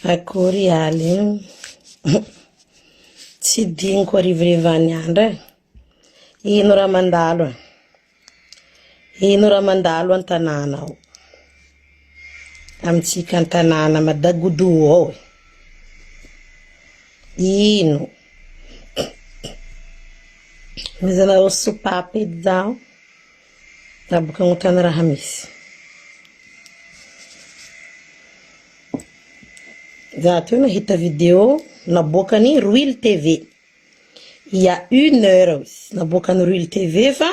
Akory aly tsy diniko arivarivan'ny andro ino raha mandalo ino raha mandalo an-tanàna ao amitsika an-tanàna Madagodo ao ino mizanareo sopape edy zao taboka agnotrany raha misy za teo nahita vidéo naboakany Ruil TV il y a 1 heure naboakany Ruil TV fa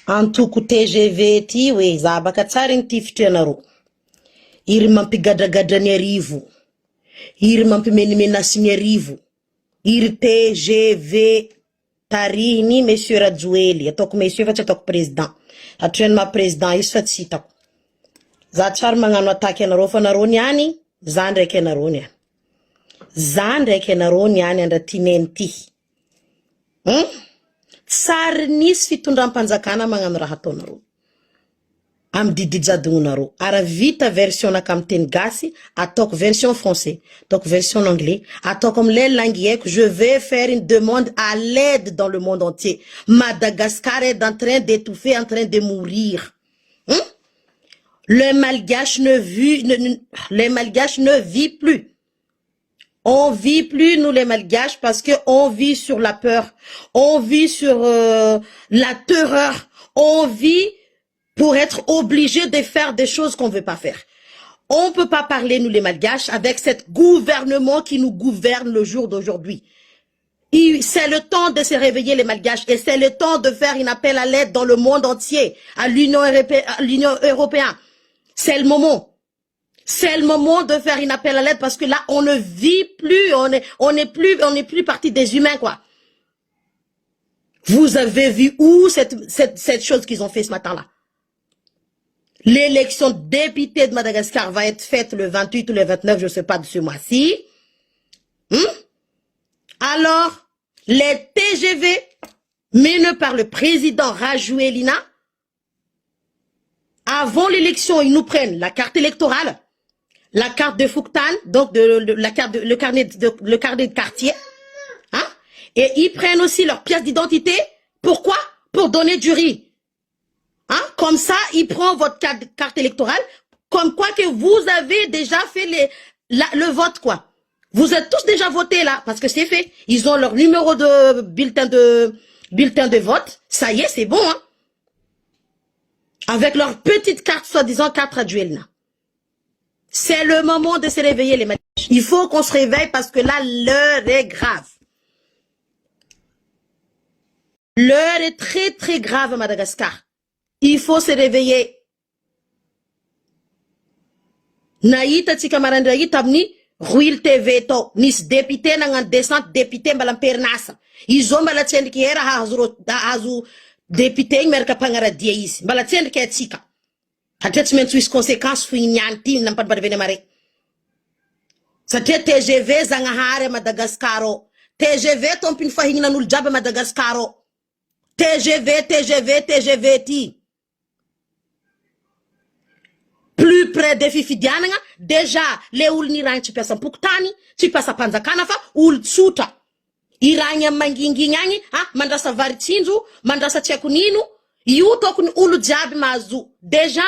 antoko TGV ty we za baka tsara igny tifitry anareo iry mampigadragadra ny arivo iry mampimenemenasy ny arivo iry TGV tarihiny monsieur Rajoely ataoko monsieur fa tsy ataoko président atreny ma président izy fa tsy hitako za tsara magnano attaque anareo fa anareo niany za ndraiky anareo niany za ndraiky anareo niany andratineny ty tsara nisy fitondram-panjakana magnano raha ataonareo am didijadognonareo ara vita version naka am teny gasy ataoko version français ataoko version anglais ataoko amle langue haiko je vais faire une demande à l'aide dans le monde entier Madagascar est en train d'étouffer en train de mourir le malgache les malgaches ne vit plus. On vit plus, nous les malgaches, parce que on vit sur la peur. On vit sur la terreur. On vit pour être obligé de faire des choses qu'on veut pas faire. On peut pas parler, nous les malgaches, avec cet gouvernement qui nous gouverne le jour d'aujourd'hui. C'est le temps de se réveiller les malgaches et c'est le temps de faire un appel à l'aide dans le monde entier, à l'Union européenne. C'est le moment. C'est le moment de faire un appel à l'aide parce que là, on ne vit plus, on n'est plus partie des humains, quoi. Vous avez vu où cette chose qu'ils ont fait ce matin-là? L'élection députée de Madagascar va être faite le 28 ou le 29, je sais pas, de ce mois-ci. Alors, les TGV menés par le président Rajoelina, avant l'élection, ils nous prennent la carte électorale, la carte de Fouktan, donc le carnet de quartier, hein? Et ils prennent aussi leur pièce d'identité. Pourquoi? Pour donner du riz. Hein? Comme ça, ils prennent votre carte électorale, comme quoi que vous avez déjà fait le vote, quoi. Vous êtes tous déjà votés là, parce que c'est fait. Ils ont leur numéro de bulletin de vote. Ça y est, c'est bon, hein? Avec leur petite carte, soi-disant carte Rajoelina. C'est le moment de se réveiller, les malgaches. Il faut qu'on se réveille parce que là, l'heure est grave. L'heure est très, très grave à Madagascar. Il faut se réveiller. Naïta tika marandraïta amni Ruil TV to. Nis député nangan descente député mbalam pernasa. Izo mbala tsendiki era hazu député merka pangaradia izy. Mbala tsendiki atsika. Hatria tsy maintsy misy conséquences fo igny ty nampadibadiveny mare. Satria TGV Zagnahary à Madagascar ao. TGV tompiny fahignan'olo jiaby à Madagascar ao. TGV ty. Plus près des fifidianana, déjà le olo niragny tsy piasa ampokotany, tsy piasa panjakana fa olo tsotra. Iragny am mangingigny agny, mandrasa varitsindro, mandrasa tsy haiko nino, io tokony olo jiaby mahazo. Déjà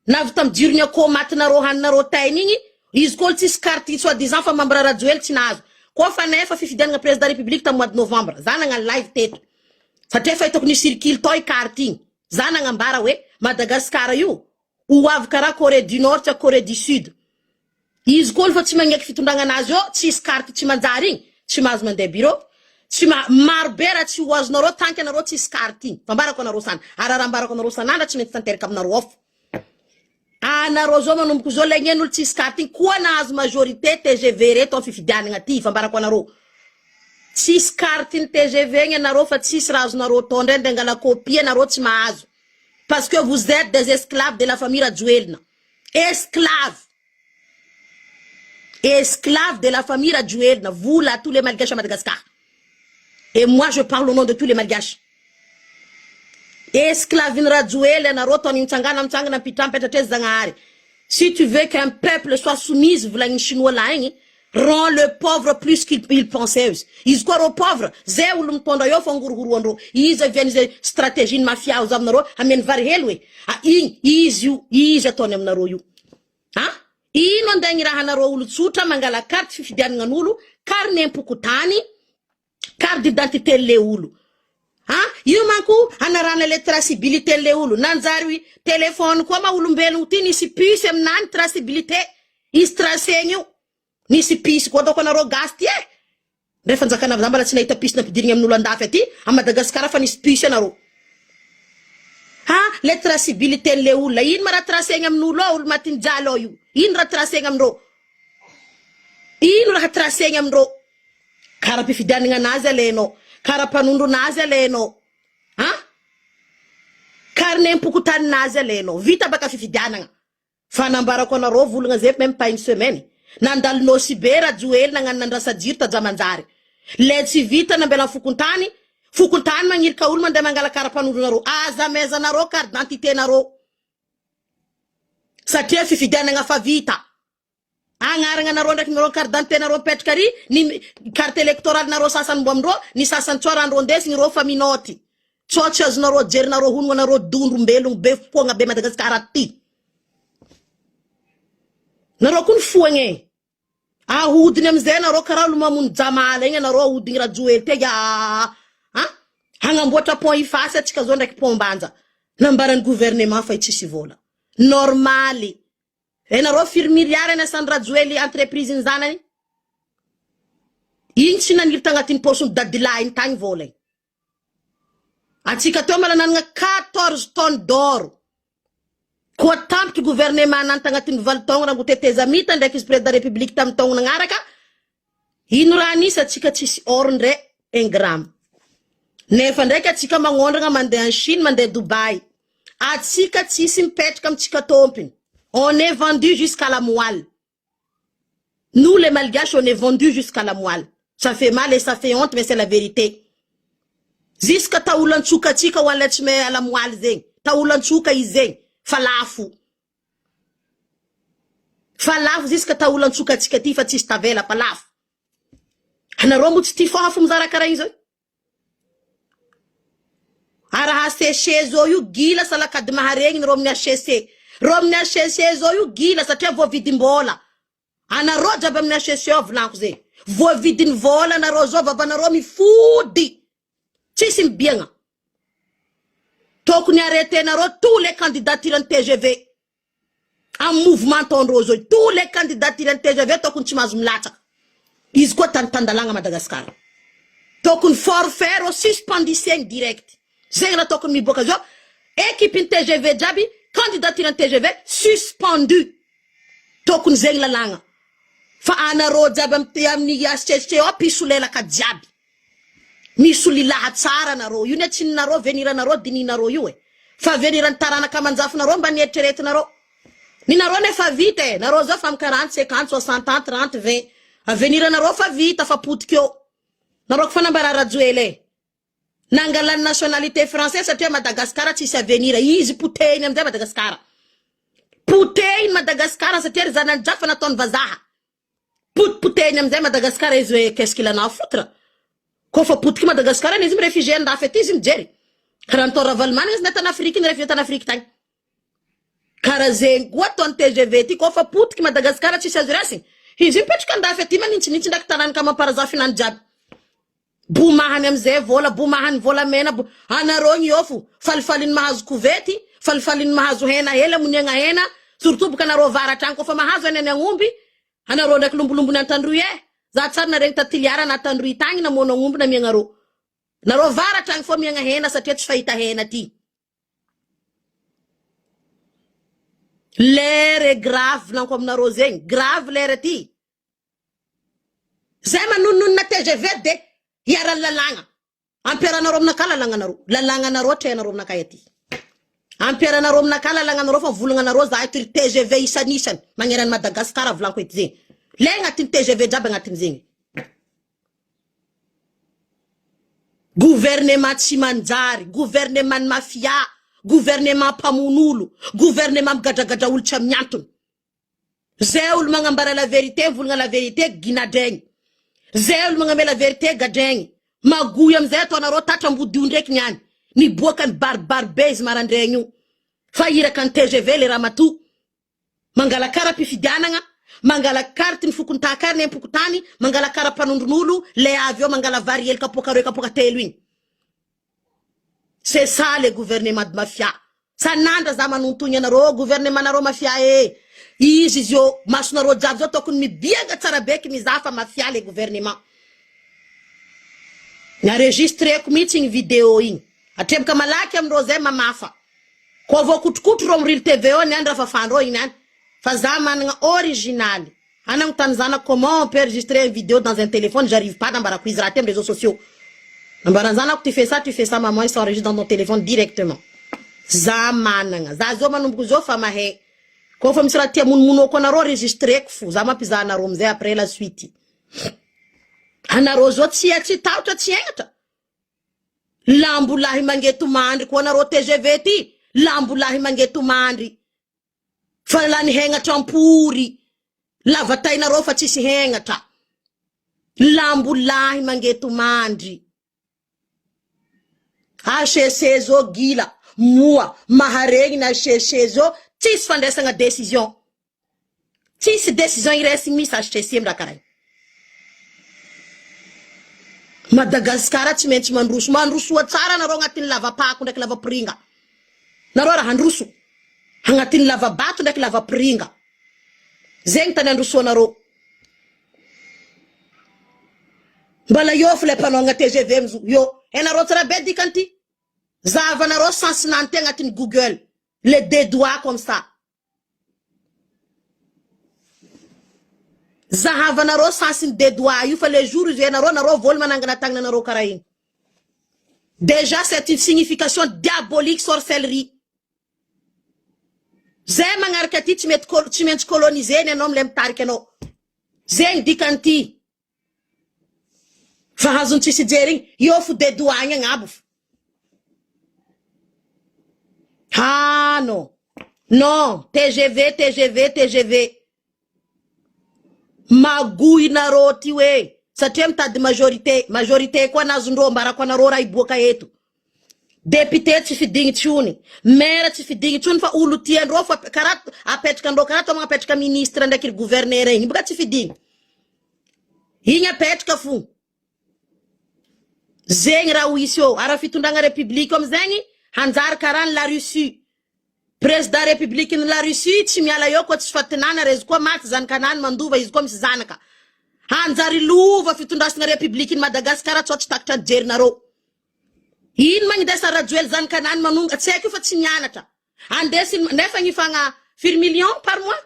navy tam jirony akô matinareo haninareo tainy igny, izy koa tsisy carte soi-disant fa membre Rajoely tsy nahazo. Koa fa nefa fifidianana président république tam mois de novembre, za nagnano live teto. Satria fa tokony circule toy carte igny. Za nagnambara hoe Madagascar io ou avy kara Corée du Nord tsy Corée du Sud. Izy koa fa tsy magneky fitondragna anazy io, tsisy carte tsy manjary igny, tsy mahazo mandeha bureau, tsy maro be raha tsy hoazonareo tanky anareo tsisy carte igny. Fambarako anareo sana, ararambarako anareo sanandra tsy maintsy tanteraka aminareo ao. Anareo zao manomboko zao le gnen'olo tsisy carte igny, koa nahazo majorité TGV reto fifidianana ty, fambarako anareo. Tsisy carte igny TGV igny anareo fa tsisy raha azonareo tao ndray ndengala copie anareo tsy mahazo. Parce que vous êtes des esclaves de la famille Rajoelina. Esclaves. Esclaves de la famille Rajoelina. Vous là, tous les malgaches à Madagascar. Et moi, je parle au nom de tous les malgaches. Esclavin Rajoelina, Rotoni Mtsangana Mtsangana Pitam Petates Zangari. Si tu veux qu'un peuple soit soumis, voilà une chinois là, rend le pauvre plus qu'il pensait. Ils croient aux pauvres. Zé ou l'umtondo yo fongur huruando. Ils viennent stratégie mafia aux amnaro. Amen varhelwe. A ils atonem naro you. Hein? Ino ndangira hanaro ulu tsuta mangala carte fifidian nganulu. Carne mpukutani. Carte d'identité leulu. Hein? Yumanku anarana le traçabilité leulu. Nanzarui téléphone koma ulumbelu tini si puisse mnan traçabilité. Is tracenyo. Nisi pis ko do ko na ro gasti refa nzakana zambala tsina ita pis na pidirigna amin'olo andafy aty a Madagascar fa nisy pis anaro ha le traçabilité le olona ino mara tracegna amin'olo olo matiny jalo io ino raha tracegna amindro ino raha tracegna amindro kara mpifidianagna anazy alenao kara mpanondro anazy alenao ha carnet mpokotany anazy alenao vita baka fifidianagna fanambarako anaro volagna zay même pas une semaine nandalino sibera juel nangan nandrasajir ta jamanjari le tsy vita nambela fukuntani manirka ul mande mangala karapanuru naro aza meza naro carte d'identité naro satria fifidiana nga fa vita angaranga naro ndak naro carte d'identité naro petkari ni carte électorale naro sasan bomdo ni sasan chora nro ndes nro faminoti chochas naro jer naro hunwa naro dundru mbelung be ponga be Madagascar ati naro kun fuenge ahudini amzay naro karaha olo mamono jamala igny naro ahodiny rajoely tega hangamboatra pont ifasy atsika zao ndraiky pont mbanja nambarany gouvernement fa itsisy vola normaly naro firmiriary anasan'ny rajoely entreprise iny zanany igny tsy naniry tagnatin'ny posony dadila iny tagny vola igny atsika teo mala nanagna 14 tonnes d'or koa tampoky gouvernement nantagnatin'ny valitaogna raha goteteza mita ndraiky izy président de la république tamin'ny taogna nagnaraka ino raha nisy atsika tsisy or ndre 1 gramme nefa ndraiky atsika magnondragna mandeha en Chine mandeha Dubai atsika tsisy mipetraka amitsika tompiny on est vendu jusqu'à la moelle nous les malgaches on est vendu jusqu'à la moelle ça fait mal et ça fait honte mais c'est la vérité jusqu'à taolan-tsoka atsika wala tsy me à la moelle zegny taolan-tsoka izy zegny falafo jusqu'à taolan-tsoka atsika ty fa tsisy tavela falafo anaro mo tsy ty fafo mizara karaha igny zao araha HCC zao io gila salakady maharegny ro amin'ny HCC ro amin'ny HCC zao io gila satria voavidim-bola anaro jaby amin'ny HCC ao volanko zay voavidiny vola anaro zao vavanaro mifody tsisy mibiagna tokony arrêtenaro tous les candidatures en TGV en mouvement tondro zao tous les candidatures en TGV tokony tsy mahazo milatsaka izy koa tandalagna Madagascar tokony forfait ro suspendisegny direct zegny raha tokony miboaka zao équipe in TGV jaby candidature en TGV suspendu tokony zegny lalagna fa anaro jaby amin'ny HCC ao pisolelaka jiaby misy olo lahatsara naro io ne tsy naro veniranaro dininaro io fa veniran'ny taranaka manjafinaro mba nieritreretinaro ni naro nefa vita naro zao fa 40 50 60 30 20 aveniranaro fa vita fa potikeo naro ko fanambara rajoele nangalany nationalité française satria Madagascar tsisy avenir izy potehiny amizay Madagascar potehiny Madagascar satria zanany jafa nataony vazaha potehiny amizay Madagascar izy qu'est-ce qu'il en a à foutre kofa potiky Madagascar izy réfugié andafy aty izy mijery karaha nitao ravalemany izy natany Afrique iny réfugié tany Afrique tagny karaha zegny koa ataony TGV ty kofa potiky Madagascar tsisy azy rasigny izy mipetraka andafy aty maninitsinitsy ndraiky tanany ka mamparazafinany jiaby bomahany amizay vola bomahany vola mena anaro gny ofo falifaliny mahazo kovety falifaliny mahazo hena hela moniagna hena surtout boka anaro varatra agny kofa mahazo hena agn'omby anaro ndraiky lombolombony antandroy za tsara na regny tatiliara na tandroy tagny na mono agn'omby na miagnaro naro varatra agny fo miagna hena satria tsy fahita hena ty lere grave nanko aminaro zegny grave lere ty zay manononona TGV de yara lalagna ampiaranaro aminaka lalanganaro trenaro aminaka aty ampiaranaro aminaka lalanganaro fa volagnanaro za eto TGV isanisany magnerany Madagascar volanko eto zegny le agnatin'ny TGV jaby agnatin'ny zegny gouvernement tsy manjary gouvernement mafia gouvernement mpamonolo gouvernement migadragadra olo tsy amin'ny antony Zéol mangambara la vérité, vulnga la vérité, ginadeng. Zéol mangame la vérité, gadeng. Maguyam zeto na rotata mbudundek nyan. Ni bokan barbar bez marandrenyu. Faira kan TGV le ramatu. Mangala kara pifidiana nga. Mangala kartin fukuntakar ne pukutani. Mangala kara panundunulu. Le avio mangala variel kapoka teluin. C'est ça le gouvernement de mafia. Sananda zamanuntunya na ro gouvernement na ro mafia Izi yo masuna ro javzo tokun mi biega tsarabeki mi zafa mafia le gouvernement. Na registre ku meeting video in. Atem kama laki amroze mamafa. Ko vo kutukutu rom real TV on andra fa fanro inan. Fa zaman original. Anang tanzana comment on peut enregistrer une vidéo dans un téléphone, j'arrive pas dans barakuizra tem réseaux sociaux. Baranzana, tu fais ça, maman, il s'enregistre dans ton téléphone directement. Zamananga. Zazoma numbuzo fama he. Ko fam sira tia mun ko na ro registre ku zama pizana romze après la suite. Ana rozo tia ti tauta tienta. Lambulahi mangetu mandri ko na ro TGV ti. Lambulahi mangetu mandri. Falani henga champuri. Lavatai na ro fatisi henga ta. Lambulahi mangetu mandri. HCCzo gila mua mahareng na HCCzo tis fandesa nga décision tis décision iresi misa HCCM da karai Madagascar timenti manrusu wa tsara na ronga tin lava pa ku ndek lava pringa na rora handrusu hangatin lava batu ndek lava pringa zeng tanandrusu na ro bala yofle panonga TGV mzu yo ena rotra bedi kanti Zava na ro sans nante ngatin Google. Les deux doigts comme ça. Zahava na ro sans deux doigts. Il faut les jours où na ro vol manangana tang na ro karain. Déjà c'est une signification diabolique sorcellerie. Zema ngarkati timet coloniser ne nom lem tarkeno. Zeng dikanti. Fahazun tisidering yo fu deux doigts ngabuf. Ah non, non, TGV. Magui na roti we. Sa temta de majorité kwa nazundo mbara kwa narora ibuka yetu. Député tifiding tuni, maire tifiding tuni fa ulutia rofa karat apetka ndo karat mga petka ministre ndakir gouverneur ni buka tifiding. Hinya petka fu. Zengra wisho arafitundanga république comme zengi. Hanzar karan la Russie. Président République in la Russie, Timiala yoko tsfatenana rezko mat zankanan manduva izkom zanaka. Hanzari luva fitundas na République in Madagascar tot takta jernaro. In man desa rajuel zankanan manunga tseki fa tsinyanata. Andesin nefa ngifanga 4 millions par mois.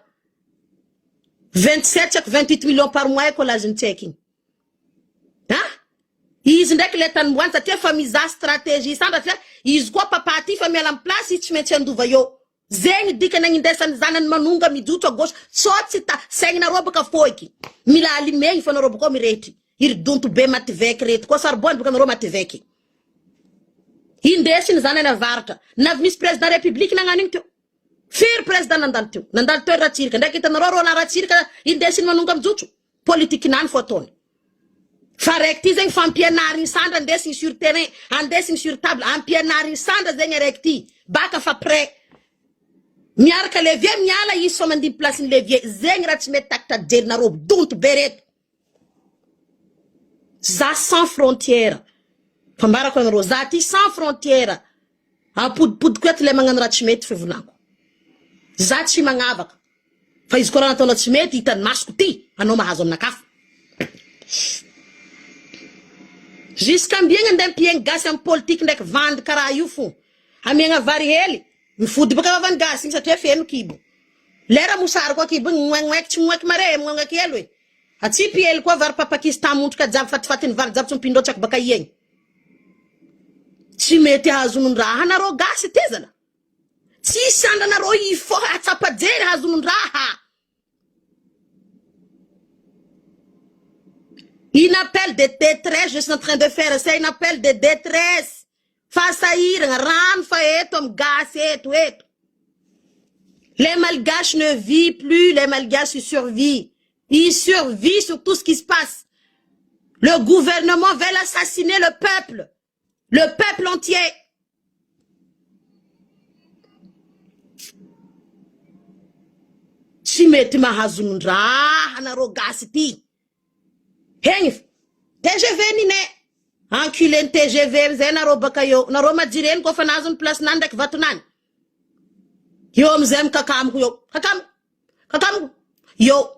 27 à 28 millions par mois ko lazim checking. Hein? Ils ndek letan mwanta te famiza stratégie sanda te ils ko papati famille en place ich metendo vayo zeng dika nang indesan zanan manunga miduto gauche sotsita seng na robo ka foiki milali mei fa na robo ko mireti ir duntu be matvek ret ko sarbon bukan ro matveki indesin zanan na varta na vice président république na nganing to fir président nandalto ratirka ndekita na ro na ratirka indesin manunga mzutu politique nan foton Farekti zeng fan pienari sanda ndesing sur terrain, andesing sur table, en pienari sanda zeng erekti, baka fa pre. Miarka levier, miala yi somen di place in levier, zeng ratime takta der na rob, don't beret. Za sans frontière. Pambara kon rosati sans frontière. A pud kwet le mangan ratime tfevunako. Zati mangavak. Fa iskora na tono ratime itan maskuti, anoma hazon nakaf. Jusqu'à bien ndem pien gas en politique ndek vendre karayu fu. Amenga vari heli. Mfudi baka van gas sa te fenu kibu. Lera musar ko kibu ngwek chumwek mare ngwek yelwe. Ati piel ko var pa Pakistan mut ka jam fatin var jam pindo chak baka yeng. Chimete hazunun raha na ro gas tezala. Si sanda na ro ifo atapa dere hazunun raha. Un appel de détresse, je suis en train de faire, c'est un appel de détresse. Face à ir, ran fa etom gas eto. Les Malgaches ne vivent plus, les Malgaches ils survivent. Ils survivent sur tout ce qui se passe. Le gouvernement veut assassiner le peuple entier. Chimeti mahazunra hanarogasiti. Hengif. TGV ni ne. Enculé TGV zena bakayo. Na roma jiren ko fanazun plus nandek vatunan. Yo mzem kakam yo. Kakam. Yo.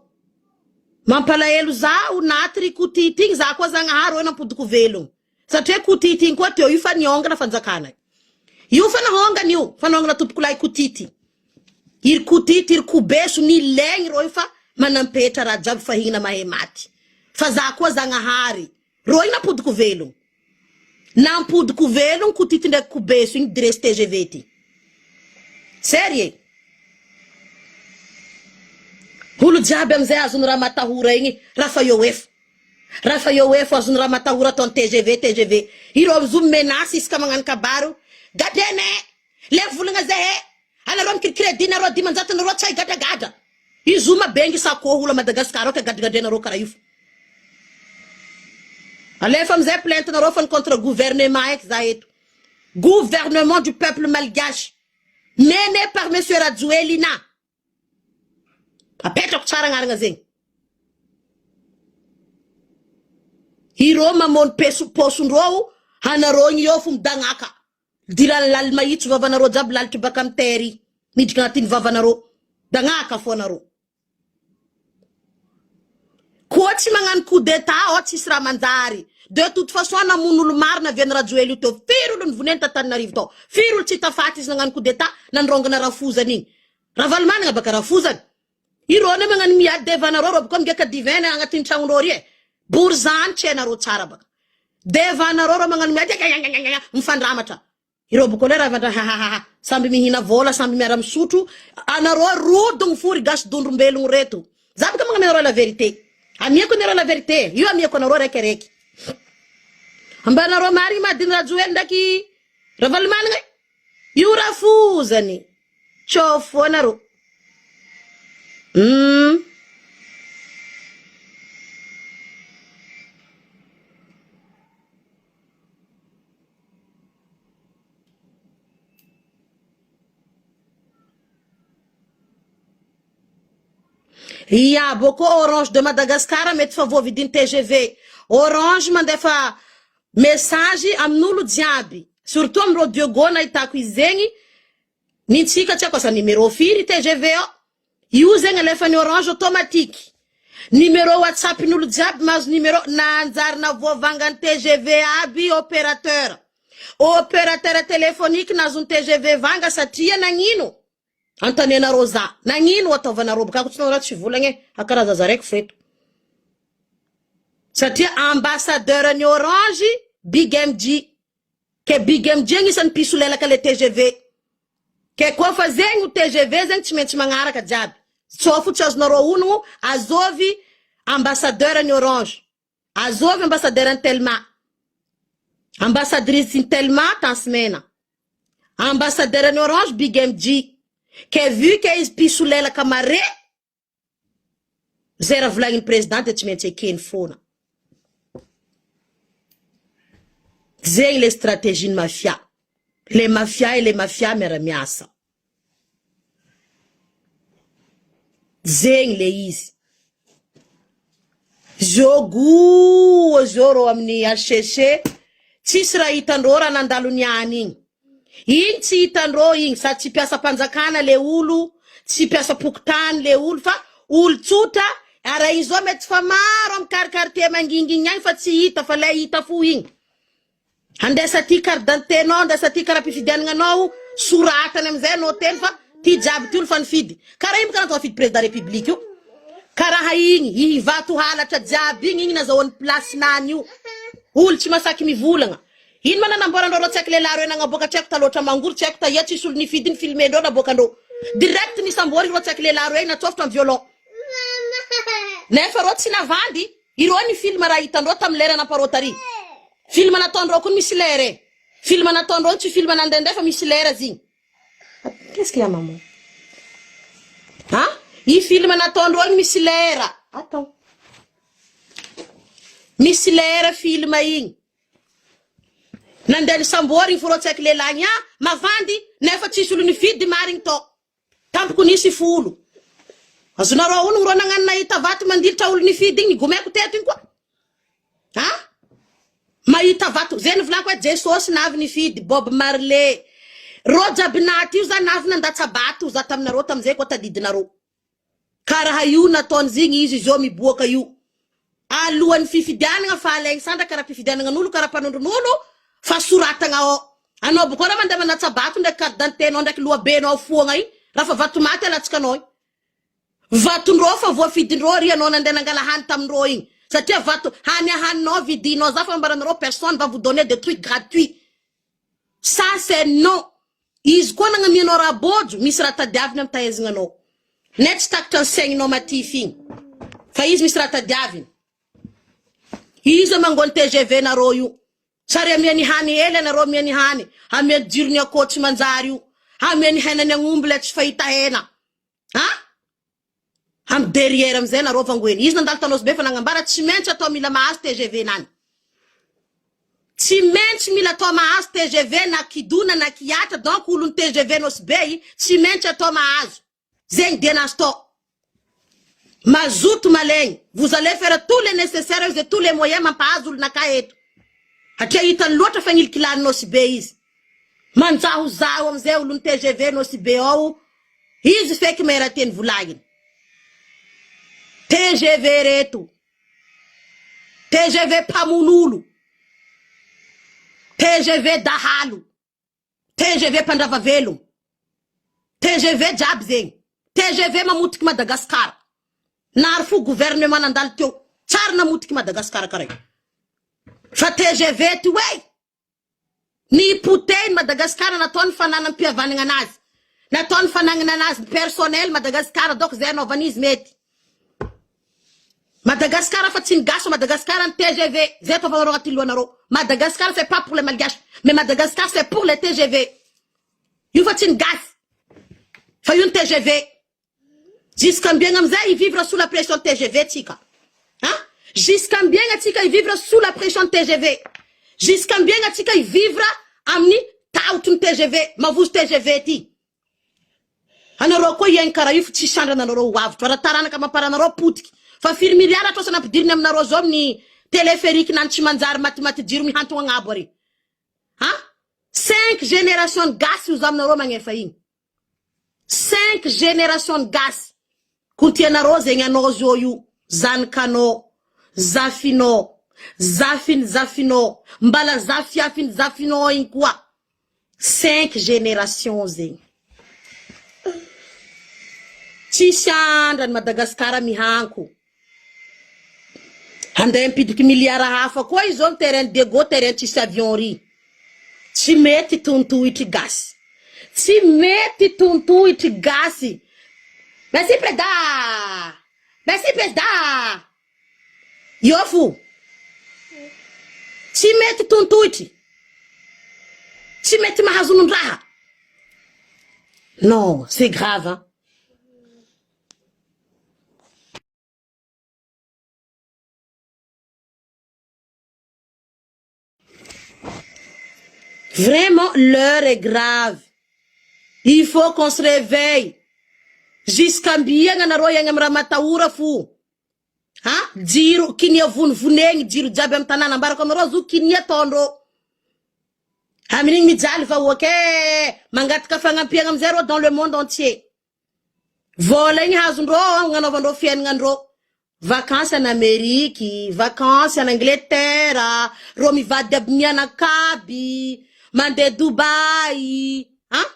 Mampala elu za unatri kutiting za kwa zanga haro na puduku velu. Sa te kutiting kwa teo yufa nyonga na fanzakana. Yufa na honga niu. Fanonga na tupukulai kutiti. Ir kutiti ir kubesu ni leng roifa manampeta rajab fahina mahemati. Faza kwa zanga hari. Roi na puduku velu. Na puduku velu kutiti na kubesu in dres TGVT. Serie. Hulu jabe mzee azunura matahura ingi Rafa Yowef azunura matahura ton TGV hiro zum menasi skamangan kabaru gadene levulunga zehe ala rom credit na ro dimanzata na ro chai gada izuma bengi sa ko hula Madagascar ka gada na ro karayuf ale fam ze plainte na ro fan contre gouvernement gouvernement du peuple malgache mené par monsieur Rajoelina. Apeta kuchara nga zeng. Hiro mamon pesu posun row hana ronyi yofum dangaka. Diran lal mayit vavana ro jab lal tibakam teri. Nidikatin vavana ro dangaka fona ro. Kochi mangan coup d'état oti sra manzari. De toute façon na munul marna vien Rajoelina to firul vunenta tanarivto. Firul chita fatis nangan coup d'état nan rongana rafuza ning. Ravalman nga baka rafuzan. Irone mangan miad devana ro kom geka divena angatin changrorie burzan chena ro charaba devana ro mangan miad mfandramata iro bukolera vanda sambi mihina vola sambi meram sutu anaro rudung furi gas dunrumbelung retu zabi kama ngero la vérité amie ko nero la vérité yo amie ko nero rekereki ambana ro mari madin Rajoel ndaki ravalman ngai yura fuzani chofona ro Ia boko Orange de Madagascar met favor vidin TGV Orange mandefa message amnulo diaby surtout amro diogona itako izengi nitsika tsako sa numéro firy TGV io zegny alefany Orange automatique numéro WhatsApp n'olo jiaby mazo numéro nanjarina voavangany TGV aby opérateur téléphonique nazony TGV vanga satria nagnino antanena roza nagnino ataovana robo kako tsy nora tsy volagny akaraza za raiky freto satria ambassadeur ny Orange Big MG ke Big MG agnisan'ny piso lelaka le TGV ke kofa zegny TGV zegny tsy maintsy magnaraka jiaby tsofo tsy azonareo ono azovy ambassadeur ny Orange azovy ambassadeur ny Telma ambassadrice ny Telma Tasmena ambassadeur ny Orange Big MG ke vu ke izy piso lelaka mare zay raha volagnin'ny président tsy maintsy ekeny fona zegny le stratégie ny mafia les mafia miara-miasa zegny le izy jogo zoro amin'ny HCC tsisy raha hitandreo raha nandalo niany igny tsy hitandreo igny sa tsy piasa panjakana le olo tsy piasa pokotany le olo fa olo tsotra ara izo mety fa maro amin'ny karkartie mangingigny agny fa tsy hita fa le hita fo igny andesa ty carte d'identité nao andesa ty karaha-pifidiananao soratany amizay no teny fa ty jiaby ty olo fa nifidy karaha iny kana fidy président république io karaha igny ivato halatra jiaby igny nazahoany place nany io olo tsy masaky mivolagna ino mananamborandreo tsy haiko lehilahy reo nagnaboaka tsy haiko taloatra mangoro tsy haiko taia tsisy olo nifidy ny filmendreo nabokandreo direct nisambory reo tsy haiko lehilahy reo natsofitra amin'ny violon nefa reo tsy navandy ireo ny film raha hitandreo tamin'ny lera namparotary film nataondreo koa misy lera film nataondreo tsy film nandendray fa misy lera zigny qu'est-ce qu'il y a maman I film nataondreo misy lera. Attends. Misy lera film igny. Nandeha sambory forotsaky lelagny mavandy nefa tsisy olo nifidy marigny to. Tampoko nisy folo. Azonareo ono ro nagnanona hita vato mandilitra olo nifidy igny gomeko teto igny koa. Ha? Mahita vato zeny volako hoe Jesosy navy nifidy Bob Marley. Ro jaby naty io zany navy nandatsabato za taminareo tamizay koa tadidinareo. Karaha io nataony zigny izy zo miboaka io. Alohan'ny fifidianana fa Alexandra karaha fifidiananan'olo karaha mpanondron'olo fa soratagna ao. Anao boko raha mandeha manatsabato ndraiky carte d'identité-nao ndraiky lohabenao foagna iny raha fa vato maty alatsikanao iny. Vatondreo fa voafidindreo ry anao nandeha nangala hany tamindreo igny. Satria vato haninao vidinao za fa ambaranareo personne va vous donner des trucs gratuits. Ça c'est non. Izy koa nagnamianao raha bojo misy raha tadiaviny amin'ny tahezinanao. Net takatra ny saigninao matify igny. Fa izy misy raha tadiaviny. Izy mangony TGV nareo io. Sary amiany hany hely anareo amiany hany. Amiany jirony akô tsy manjary io. Amiany henany agn'omby le tsy fahita hena. Ha? Am derrière amizay nareo vangoeny. Izy nandalo tanos be fa nagnambara tsy maintsy atao mila mahazo TGV nany. Tsy maintsy mila atao mahazo TGV na kidona na kiatra donc olony TGV nosbe tsy maintsy atao mahazo. Zegny dienazy to. Mazoto malegny. Vous allez faire tous les nécessaires et tous les moyens mampahazo olo naka eto. Hatria hitany loatra fa gnilikilany nosbe izy. Manjahozaho amizay olony TGV nosbe ao. Izy feky maherateny volaginy. TGV reto. TGV pamonolo. TGV dahalo. TGV pandravavelo. TGV jiaby zegny. TGV mamotiky Madagasikara. Nary fo gouvernement nandalo teo. Tsara namotiky Madagasikara kare. Fa TGV ty wey. Ni putain Madagasikara nataony fananam-pihavanagna anazy. Nataony fanagnana anazy personnel Madagasikara donc zay anaovany izy mety. Madagascar fa tsy gaso Madagascar en TGV. Zay ataovanareo agnaty lohanareo. Madagascar c'est pas pour les malgaches, mais Madagascar c'est pour les TGV. Io fa tsy gas. Fa io TGV. Jusqu'à bien amzay vivre sous la pression TGV tika. Hein? Jusqu'à bien tika vivre sous la pression TGV. Jusqu'à bien tika vivre amni tautun TGV, mavous TGV ti. Anareo ko yen kara io tsy chandra nanareo wavy. Ora tarana kama paranareo putiki. Fa firy miliara ato sana ampidiriny aminareo zao amin'ny téléphérique nan tsy manjary maty jiro mihanto agnabo ary. Ha? 5 générations de gaz io aminareo magnefa igny. 5 générations de gaz. Kotianareo zegny anao zo io. Zanakanao, zafinao, zafinao, mbala zafinao igny koa. 5 générations zegny. Tsisy andrany Madagasikara mihanko. Handeha mpidiky miliara hafa koa izy zao terrain de go terrain tsisy avion ry. Tsy mety tontohitry gasy. Tsy mety tontohitry gasy. Merci président. Merci président. Yo fou. Tsy mety tontohitry. Tsy mety mahazo nondraha. Non, c'est grave hein. Vraiment, l'heure est grave. Il faut qu'on se réveille. Jusqu'à bien anaro yang amramataura fou. Ha? Jiro kinya vuneng jiro jabe amtanana baraka naro zu kinya tondro. Hamining mijali fa woke mangat ka fangampiang am zero dans le monde entier. Voleng hazundro nganovandro fiangandro. Vacances en Amérique, vacances en Angleterre, Romi vadabniana kabi. Mande Dubai, hein?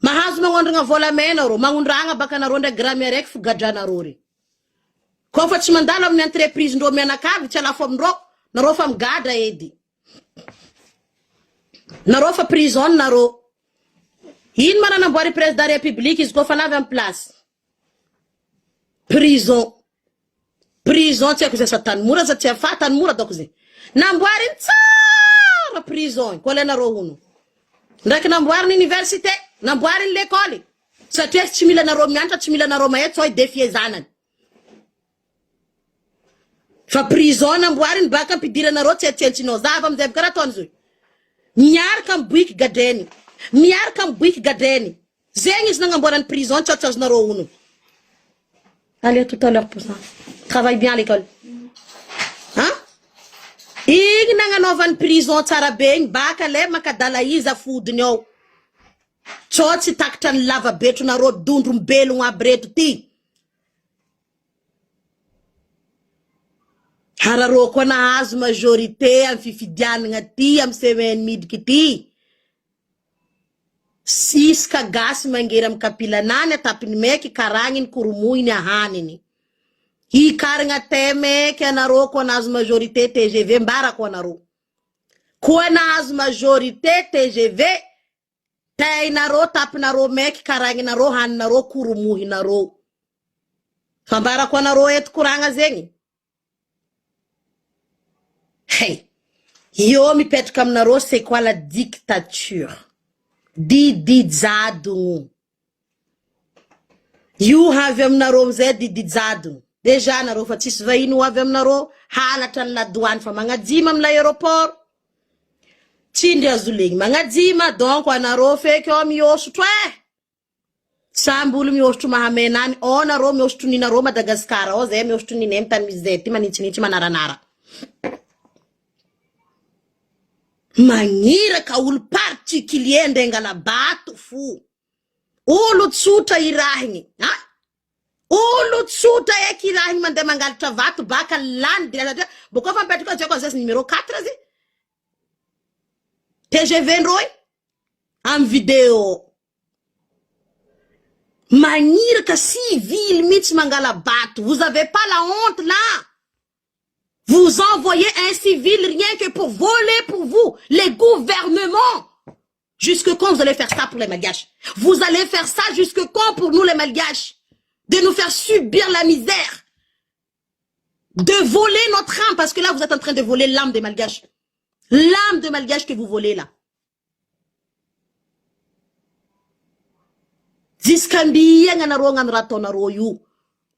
Mahazo mangondra volamena ro, mangondragna baka naronda grammaire ek fugadrana rori. Ko fa tsy mandalo amin'ny entreprise ndro mianakavy tsy ala fomndro, naro fa migadra edy. Naro fa prison naro. Ino mananamboary président de la République izy ko fa lavy en place. Prison. Prison tsy haiko zay sa tany mora sa tsy afa tany mora doko zay. Namboary tsara prison ko le naro uno. Ndraiky namboary université, namboary l'école. satria tsy mila nareo mianatra tsy mila nareo mahay tsao defie zanany fa prison namboariny baka ampidiranareo tsetsentsino zava amizay karaha ataony zio miaraka miboiky gadreny miaraka miboiky gadreny zegny izy nagnamboarany prison tsy azonareo ono. Allez, tout à l'heure pour ça. Travaille bien à l'école. Hein? Igny nagnanaovany prison tsara be igny baka le makadala izy afodiny ao. Tsao tsy takatra ny lava-betronareo dondro mbelogno aby reto ty. Harareo koa nahazo majorité amin'ny fifidianana ty amin'ny semaine midika ty. Siska gasy mangera amin'ny kapilanany atapiny meky karagniny koromoiny ahaniny. Hikaragna temeky anareo koa nahazo majorité TGV mbara koa anareo. Koa nahazo majorité TGV tainareo tapinareo meky karagninareo haninareo koromohinareo. Fambara koa anareo eto koragna zegny. Hey, yo mipetraka aminareo c'est quoi la dictature? Didijadogno. Io avy aminareo amizay didijadogno. Deja nareo fa tsisy vahiny ho avy aminareo halatra ny ladoany fa magnajima amin'ny l'aéroport. Tsindry azolegny magnajima donc anareo feky ao miosotro samby olo miosotro mahamenany ao nareo miosotro ninareo Madagasikara ao zay miosotro ninay tany misy zay ty maninitsinitsy manaranara. Magniraka olo particulier ndengala bato fo. Olo tsotra irahigny, ha? Olo tsotra eky irahigny mandeha mangalatra vato baka lany dia boko fa mipetraka jeko zay numéro 4 zy. TGV ndroy am vidéo. Magniraka civil mitsy mangala bato. Vous avez pas la honte là? Vous envoyez un civil rien que pour voler pour vous, les gouvernements. Jusque quand vous allez faire ça pour les Malgaches? Vous allez faire ça jusque quand pour nous les Malgaches? De nous faire subir la misère. De voler notre âme, parce que là vous êtes en train de voler l'âme des Malgaches. L'âme de Malgache que vous volez là. Diskambiya nganaro nganrato naroyu.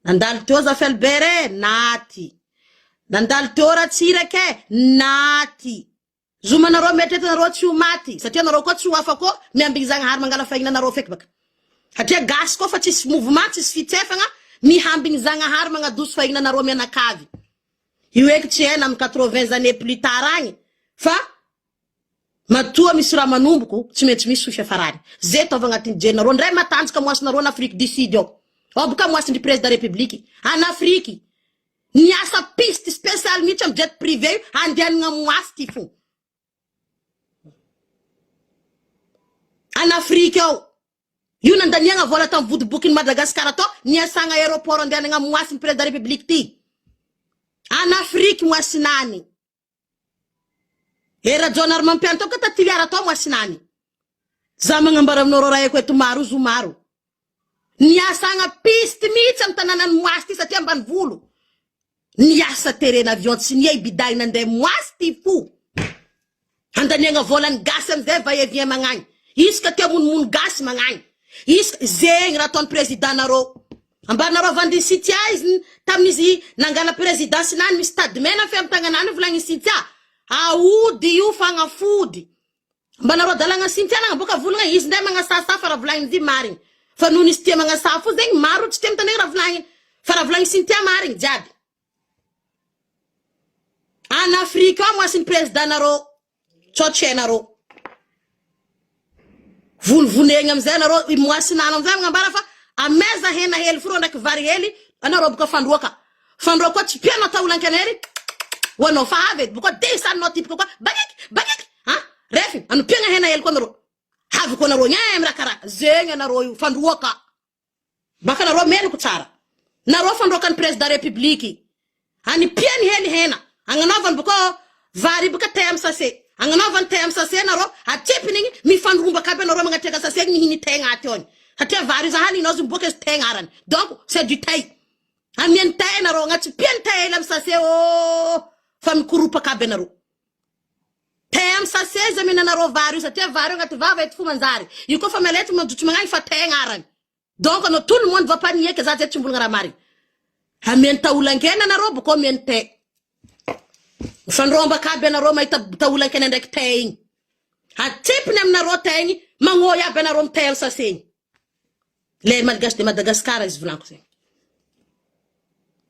Nandal toza felbere nati. Nandal tora tsireke nati. Zuma naro metete naro tsu mati. Satria naro ko tsu afako miambigzang har mangala faina naro fek bak. Hatria gas ko fa tsis mouvement tsis fitsefanga mi hambingzang har manga dus faina naro menakavi. Iwek tiena am 80 années plus tard fa matua misy raha manomboka tsy maintsy misy sofia farany zay tova agnatin'ny jenareo ndray matanjaka moasinareo en Afrique du Sud ao boka moasin'ny président de la République en Afrique niasa piste spécial mihitsy am jet privé andianagna moasy ty fo en Afrique ao io nandaniagna vola tam vodibokiny Madagascar to niasagna aéroport andianagna moasy président de la République ty en Afrique moasinany. Era jonar mampianto ka tatiliara to moasinany. Za magnambara aminoro raha ko eto maro zomaro. Niasagna piste mihitsy am tanànany moasy ty satria ambany volo. Niasa terrain avion tsy niay biday nandeha moasy ty fo. Andaniagna volany gasy amizay va e vient magnagny. Iska te mon gasy magnagny. Iska zegny raha ataony président nareo. Ambarnareo vandy sitia izy tamizy nangala présidence nany misy stade mena fe am tagnanany volagny sitia. Audi io fagnafody. Mbanareo dalagna sintiana boka volagna izy ndray magnasasa fa raha volagny zy marigny. Fa noho nisy tia magnasasa fo zegny maro tsy tia mitandregny raha volagny. Fa raha volagny sintia marigny jiaby. En Afrique ao moasin'ny président nareo. Tsotse nareo. Vonegny amizay nareo moasinana amizay magnambara fa ameza hena hely fro ndraiky vary hely anareo boka fandroaka. Fandroaka tsy piano taolanky hery. Wano fa ave buko desa no tipo ko bagek ha refi anu pianga hena yel konro have ko na ro nyamra kara zenga na ro fanduoka baka na ro men ku tsara na ro fanduoka kan president da republique ani piani heli hena anganavan buko vari buka tem sase anganavan tem sase na ro atipning mi fandumba kabe na ro manga teka sase ni hini tenga ation hatia vari za hani no zumboke tengaran donc c'est du taille amien taille na ro ngati pian taille lam sase o fam kurupa kabenaro tem sa seza mina naro vario sa te vario ngati vava et fumanzari yuko fameleti madutu mangai fa tengaran Donc tout le monde ne va pas nier que ça c'est Chimbulngara Mari. Amen taulankena na robo ko men te. Fan romba ka bena roma ita taulankena ndek teing. Ha tip nem na roteing mangoya bena rom tel sa sing. Les Malgaches de Madagascar is blanco sing.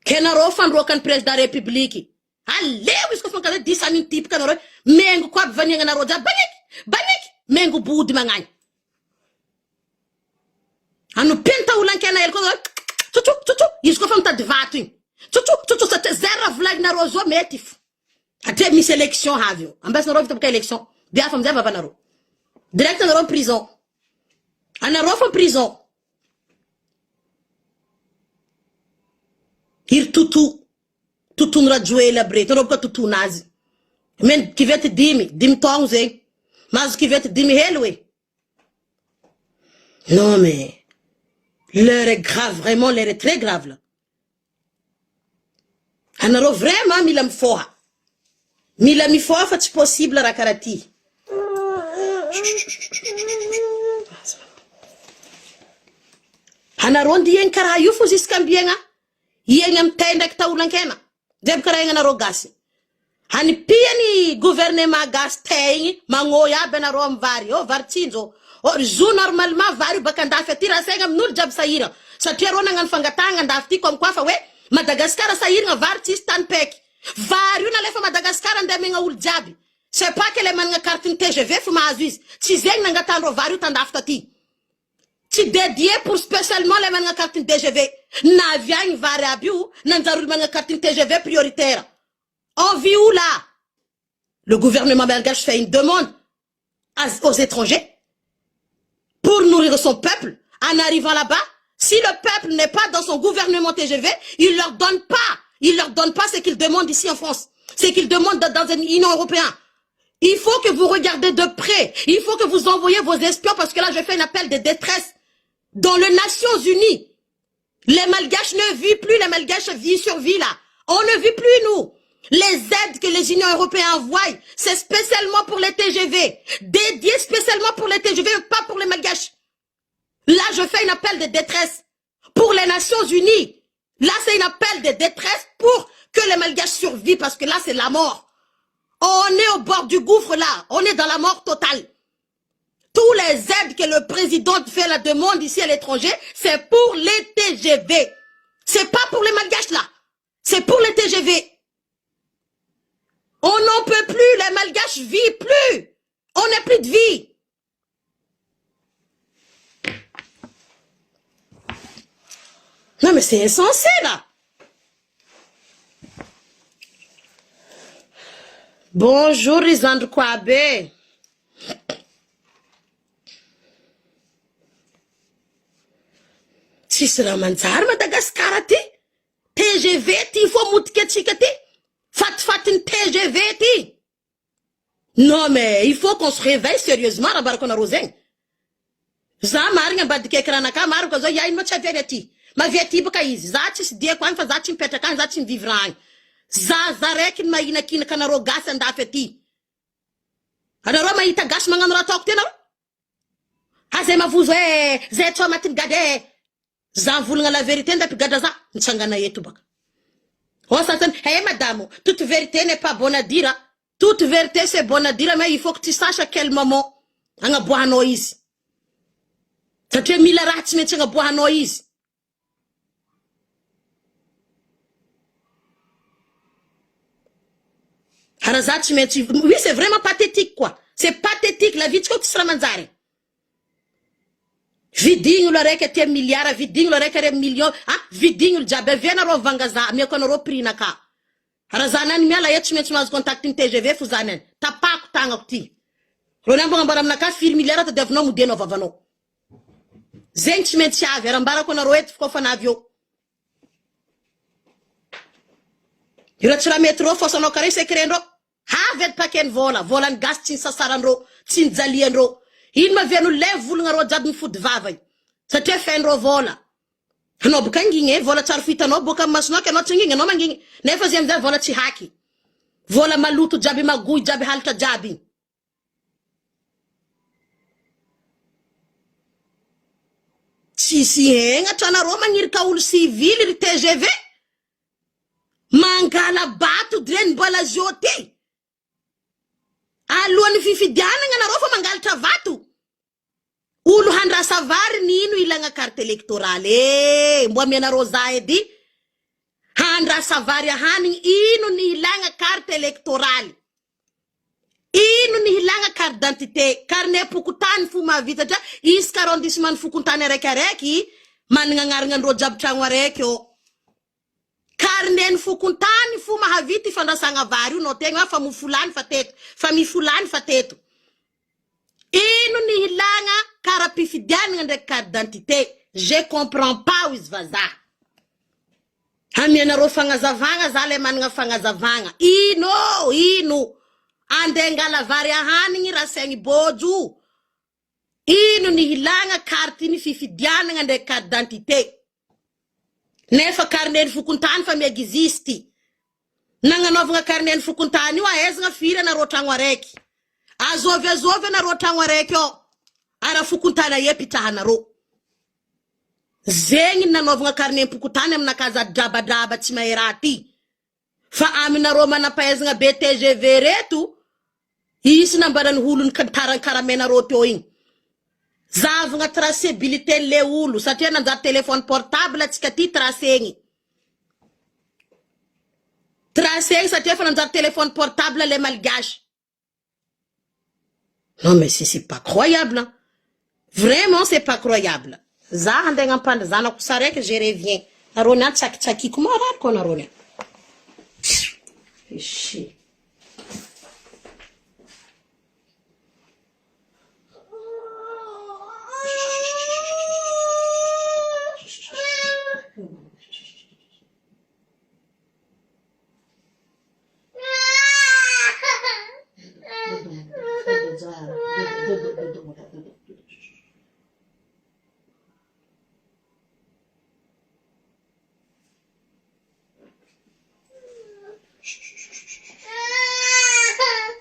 Kena ro fan rokan president republique. Allez wis ko fan kala disanin tip kana ro mengu ko vanyanga na roja banik mengu budi mangany. Anu penta ulankena el ko tutu is ko fan ta dvatin. Tutu sa zero vlag na rozo metif. Ate mis élection havio. Ambas na ro vita élection. Dia fam zeva banaro. Direct na ro prison. Ana ro fa prison. Ir tutu nra joela bre. Toro ka tutu nazi. Men ki vet dim tongze. Mas ki vet dimi helwe. Non mais l'heure est grave, vraiment l'heure est très grave là. Anaro vraiment milam foha. Milami foha fa possible la karati. Anaro ndi yen kara yufu ziskambienga. Yengam tenda ktaulan Deb kara na rogasi. Hani pia ni gouvernement gas tengi mangoya benarom vari o vartinzo. O zu normalement vari bakanda fetira sengam nur jab saira. Sa terona ngan fangatanga ndafti kom kwafa we Madagascar saira varti stan pek. Vari na lefa Madagascar ndemenga ul jabi. C'est pas que les manga kartin TGV fuma azuis. Ti zeng nanga tandro vari tandaftati. Ti dédié pour spécialement les manga kartin TGV. Na viang variabiu nanzarul manga kartin TGV prioritaire. On vit où là? Le gouvernement belge fait une demande aux étrangers pour nourrir son peuple. En arrivant là-bas, si le peuple n'est pas dans son gouvernement TGV, il leur donne pas ce qu'ils demandent ici en France. Ce qu'ils demandent dans une Union européenne. Il faut que vous regardez de près. Il faut que vous envoyez vos espions parce que là, je fais un appel de détresse dans les Nations Unies. Les Malgaches ne vivent plus, les Malgaches vivent sur vie là. On ne vit plus nous. Les aides que les Unions européennes envoient, c'est spécialement pour les TGV. Dédié spécialement pour les TGV, pas pour les Malgaches. Là, je fais un appel de détresse pour les Nations Unies. Là, c'est un appel de détresse pour que les Malgaches survivent parce que là, c'est la mort. On est au bord du gouffre là. On est dans la mort totale. Tous les aides que le président fait la demande ici à l'étranger, c'est pour les TGV. C'est pas pour les Malgaches là. C'est pour les TGV. On n'en peut plus, les Malgaches vivent plus. On n'a plus de vie. Non mais c'est insensé là. Bonjour Isandre Kouabe. Si c'est la manzar Madagascar TGV il faut moutke tchikati. Fatin TGV ti. Non mais il faut qu'on se réveille sérieusement à Barakona Roseng. Zamaringa badike kranaka maru ko zo yain mo chaveneti. Ma vieti baka izi. Zachi die kwa fa zachi peta kan zachi vivran. Zarekin ma ina kin kana ro gas and afeti. Ana ro ma ita gas mangan ra tok tena. Haze ma vuzo zeto matin gade. Zanvulunga la vérité ndapi gada za nchangana yetu baka. Oh, ça hey madame, toute vérité n'est pas bonne à dire. Toute vérité c'est bonne à dire, mais il faut que tu saches à quel moment. Anga bohano ici. Ça tu es mis la rate, mais tu as bohano ici. Oui, c'est vraiment pathétique, quoi. C'est pathétique, la vie de Koti Sramanzare. Vidinho le reke te milliards, vidinho le reke millions, ah, vidinho le jabe, viens ro vangaza, mi kono ro prix naka. Harazanan mi ala yetch metch contacting TGV fuzanen. Ta pa kutanga kuti. Ronembo ngabaram naka fir milliards te devno mu deno vavano. Zench metch ave, rambara kono ro et ko fanavio. Yura tsura metro fosono kare sekrendo. Ha vet paken volan gas tin sasarandro, tin zalienro. Il m'a venu lev vulnga ro jadn foot vavay. Sa te fenro vola. No bukanginge vola charfita no buka masno ke no tinginge no manginge. Ne fazem da vola chi haki. Vola malutu jabi magui jabi halta jabi. Tsisy hegnatra anareo magnirika olo civil ry TGV. Mangala bato dreny mbola zioty. Alohan'ny fifidianana anareo fa mangalatra vato. Olo handrasa vary nino ilagna carte électorale. Mbo amianareo za edy. Handrasa vary hanigny ino ny ilagna carte électorale. Ino ny hilagna carte d'identité, carnet pokotany fo mahavitatra, isaka arrondissement fokontany araiky managna agnarana andro jiaby tragno araiky o. Carnet fokontany fo mahavita ifandrasagna vary io no tegna fa mofulany fa teto, fa mifulany fa teto. Ino ny hilagna karapifidianana ndraiky carte d'identité, je comprends pas izy vazaha. Amianareo fagnazavagna za le managna fagnazavagna. Ino andengala vary hanigny rasaigny bojo. Ino ny hilagna carte ny fifidianana ndraiky carte d'identité. Nefa carnet fokontany fa miexiste. Nagnanaovagna carnet fokontany io aezagna firy anareo tragno araiky. Azovy anareo tragno araiky o. Ara fokontany epitrahanareo. Zegny nanaovagna carnet fokontany aminakaza drabadraba tsy maheraty. Fa aminareo manampaezagna BTGV reto. Isi nambarany hulun karamenareo teo igny. Zavagna traçabilité le olo satria nanjary téléphone portable atsika ty tracegny. Tracegny satria fa nanjary téléphone portable le malgache. Non mais c'est pas croyable. Hein? Vraiment c'est pas croyable. Za handegna ampandry zanako saraiky je reviens. Nareo niany tsakitsakiko marary ko nareo niany. Ishi.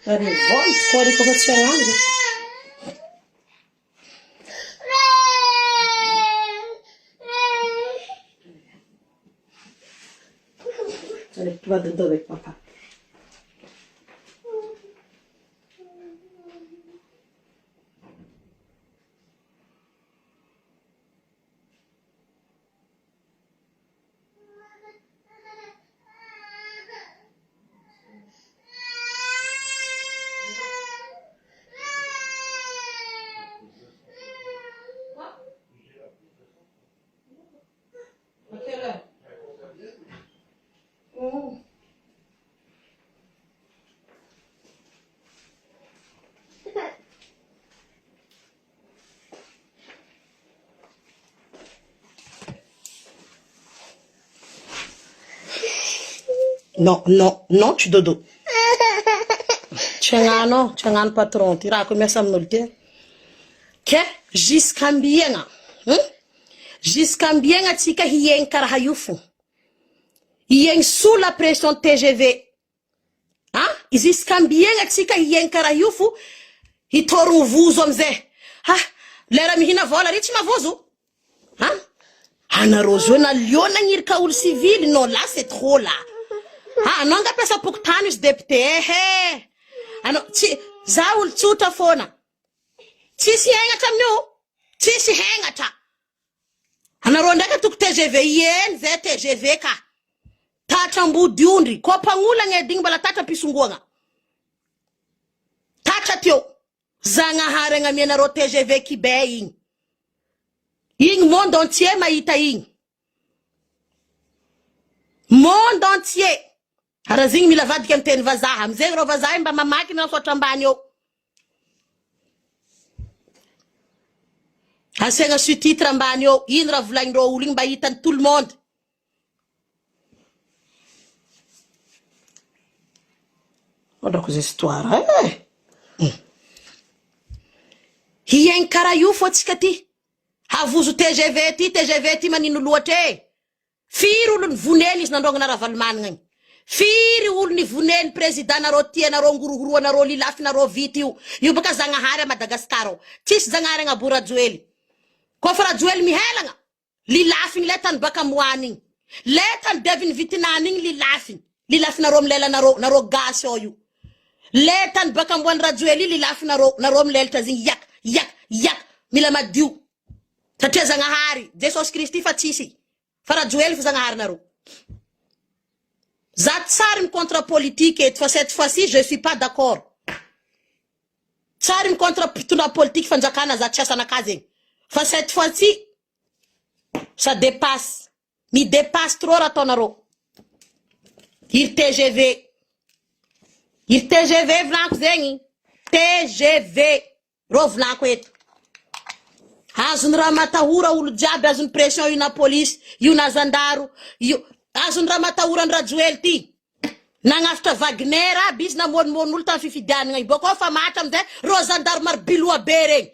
Allez, volte, quoi, les corrections. Allez, tu vas dedans avec papa. Non, tu dodo. Tiangano patron, tira come samnolte. Ke jiskambienga. Jiskambienga tika hien karahayufu. Hien sous la pression TGV. Hein? Jiskambienga tika hien karahayufu. Hitoru vuzo mze. Ha, lera mihina vola richi mavozo. Hein? Anarozo na liona ngirka ul civil, non là c'est trop là. Ah, non ngapesa poktanus député he. Ano zaul tsuta fona. Tisi hengata mnyo. Tisi hengata. Anaronda tuk TGV yen ze TGV ka. Tata mbu diundri ko pangula ngeding bala tata pisunguanga. Tata tyo. Zanga harenga miena ro TGV kibe ing. Ing monde entier maita ing. Monde entier. Harazing milavadi kemten vazaha. Mzengro vazaha mba mamaki na sotra mbanyo. Hasenga sous-titre mbanyo. Inra vlangro uling bayitan tout le monde. Olha que história. Hien karayu fotskati. Havuzu TGV ti maninu luote. Firu lun vunelis nandong na ravalman. Firy ulu ni vunen president na rotie na ronguru na roli lafi na ro viti yu baka zanga hare Madagascaro tis zanga nga bura jueli Kofra Joel mihelanga. Li laughing letan baka mwaning. Letan devin vitinaning li laughing. Li laughing na rom lela na ro gas you. Letan baka mwan rajueli li laughing na rom lelta zing yak. Mila madiu. Tatia zanga hari. Jesus Christi fatisi. Fara Joel zanga hari na ro. Zat sarim contre politique et cette fois-ci je suis pas d'accord. Sarim contre la politique fanjakana zat chasa na kazi. Cette fois-ci ça dépasse. Mi dépasse trop ratonaro. Il TGV vlank zengi. TGV ro vlank wet. Azun ramatahura ulu jabe azun pression yu na police, yu na zandaru, azun ramatahura nrajuel ti. Nangafta Wagnera bis na mon ultan fifidan ngay boko fa matam de rozandar mar bilwa bereng.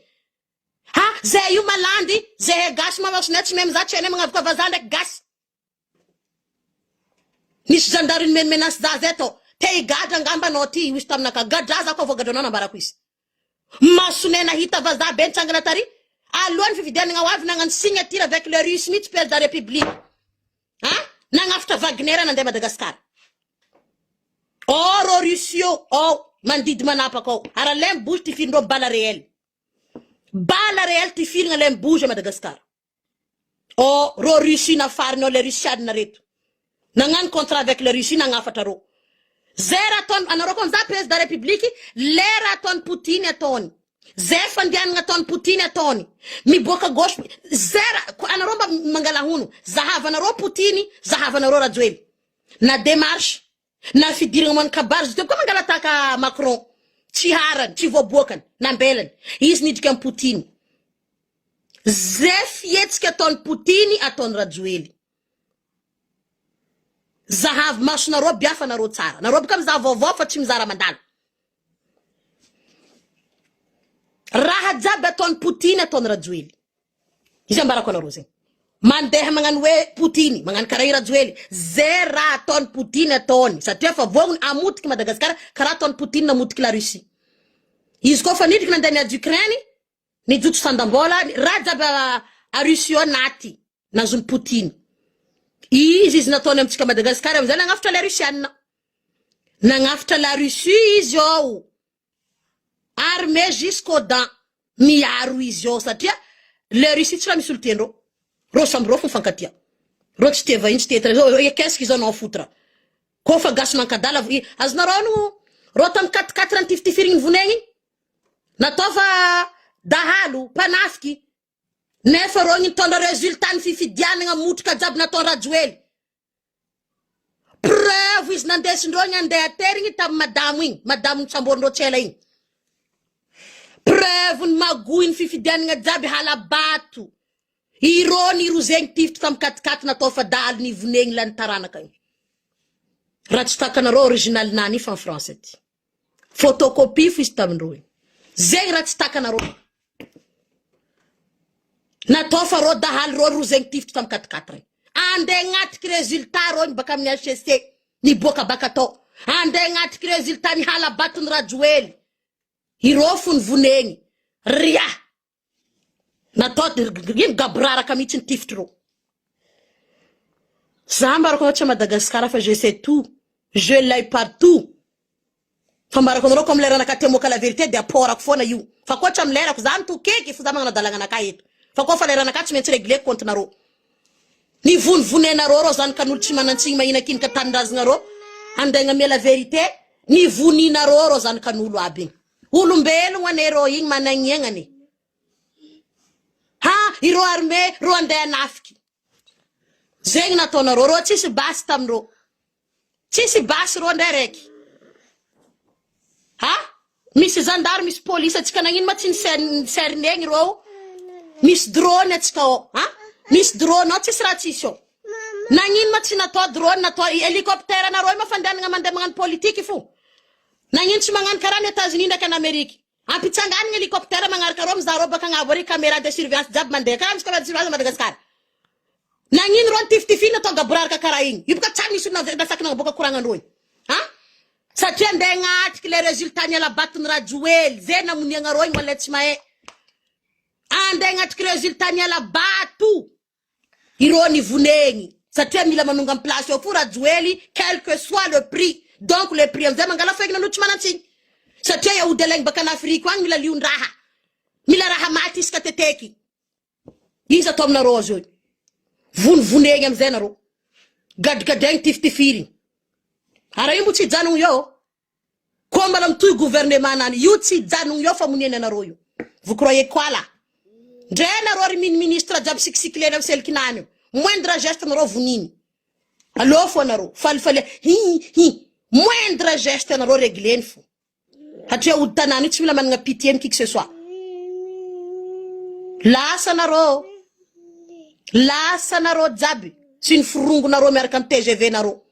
Ha ze yu malandi ze gas mama snatch mem za chene mga ka vazande gas. Nis zandarin men menas da zeto. Te gada ngamba noti wistam naka gadaza ko vogadona barakwis. Masunena hita vaza benchangana tari. Alon fifidan nga wav nangan signature avec le Russe mit père de la République. Hein? Nangafta Wagnera na de Madagascar. Oro Rusio, mandid manapako. Ara lem bouge ti fin do bala réel. Bala réel ti fin lem bouge Madagascar. Ro Russie na farno le Russiad na retu. Nangan contrat avec le Russie nangafataro. Zeraton anarokon za pres da République, leraton Poutine eton. Zefan dian ngaton Poutine eton. Mi boka gosh zera anaromba mangala hunu. Zahava na ro Poutine, zahava na ro Rajuel. Na démarche na fidiring mon kabarz de comme galataka Macron chiharan chivobokan na mbelen is nid kam Poutine zef yetske ton Poutine aton Rajueli zahav mash na rob yafa na ro tsara na rob kam za vovo fa chimzara mandal raha jabe ton Poutine aton Rajueli jambara ko na rosin Mandeh mangan we Poutine, mangan karai Rajueli. Zera ton Poutine ton. Sa tefa vogun amut ki Madagascar, karaton Poutine na mut ki la Russie. Isko fanit ki nandani d'Ukraine, ni jutu sandambola, raja ba a Russie nati, na zun Poutine. Izis na ton mtika Madagascar, mzala ngafta la Russienne. Na ngafta la Russie izyo. Armée jusqu'au dents. Mi aru izyo. Sa tia, le Russie tira misultienro. Rosambro fankatia. Rotsite va inste qu'est-ce qu'ils en foutra. Kofa gas man kadala aznaronu rotam 4 tifti firing vunengi. Natova dahalu panafki. Nefa rongin ton résultat fifi diane nga mutka jab na ton Rajuel. Preuve is nandes ndronya nde atering tam madam chambon rochela ing. Preuve maguin fifi diane nga jab halabatu. Ironi ruzeng tift tam kat na tofa dal ni vuneng lan tarana kay. Ratstaka na ro original nani fan français. Photocopie fistam ndroy. Zeng ratstaka na ro. Na tofa ro dahal ro ruzeng tift tam kat. Ande ngat ki resultat ro bakam ni HSC ni boka bakato. Ande ngat ki resultat ni hala batun Rajuel. Hirofun vuneng. Ria. Na tot gin gabrara kamitin tiftro. Zambar ko cha Madagascar fa je sais tout. Je l'ai partout. Famara ko comme lera na katemo kala vérité de pora ko fona yu. Fa ko cha mlera ko zantu keki fu zamanga na dalanga na kayet. Fa ko fa lera na katme regle compte na ro. Ni vun na ro zan kanul chimana ntsima ina kin katandaz ngaro. Andanga me la vérité ni vuni na ro zan kanulu abin. Ulumbelo wanero ying mananyenga ni. Ha, iro arme, ro ande nafki. Zeng na tona ro chisi bas tamro. Chisi bas ro ande reki. Ha? Miss zandar, miss police, tika nangin matin serneng ro. Miss drone tika o. Ha? Miss drone, no tisratisyo. Nangin matin na to drone na to helicopter na ro mafandan nga mandemangan politiki fu. Nangin chimangan karan Etats-Unis na kan Ameriki. Apitsangan helicopter mangar karom zaro baka ngabori camera de surveillance jab mande kam skala surveillance Madagascar. Nangin ron tiftifina to gabrar ka karaing. Yupka chami suna da sakna boka kurangan roy. Ha? Sa tiende ngat ki le resultat ni la batun Rajuel zena munyanga roy walet chimae. Andegna anaty résultat ny ala bato. Ironi vunegny. Satria mila manonga en place au fura dueli, quel que soit le prix. Donc le prix amzay mangala fegna nuchi manantsiny. Satria ya udeleng baka na Afrika wang mila liun raha. Mila raha mati iska teteki. Iza tom na rozo. Vunegny amzay naro. Gadgadeng tiftifiri. Ara yimbu tsy janong yo. Komba lam tu gouvernement nani. Yu tsy janong yo fa munene na royo. Vous croyez quoi là? Ndrena ro ministre jab siksikle na sel kinani. Moindre geste na ro vunini. Allo fo na ro. Fal moindre geste na ro régler fo. Hatria utanani tsy mila mananga pitié qui que ce soit. Lasa na ro. Lasa na ro jabi. Sin furungu na ro merkam TGV na ro.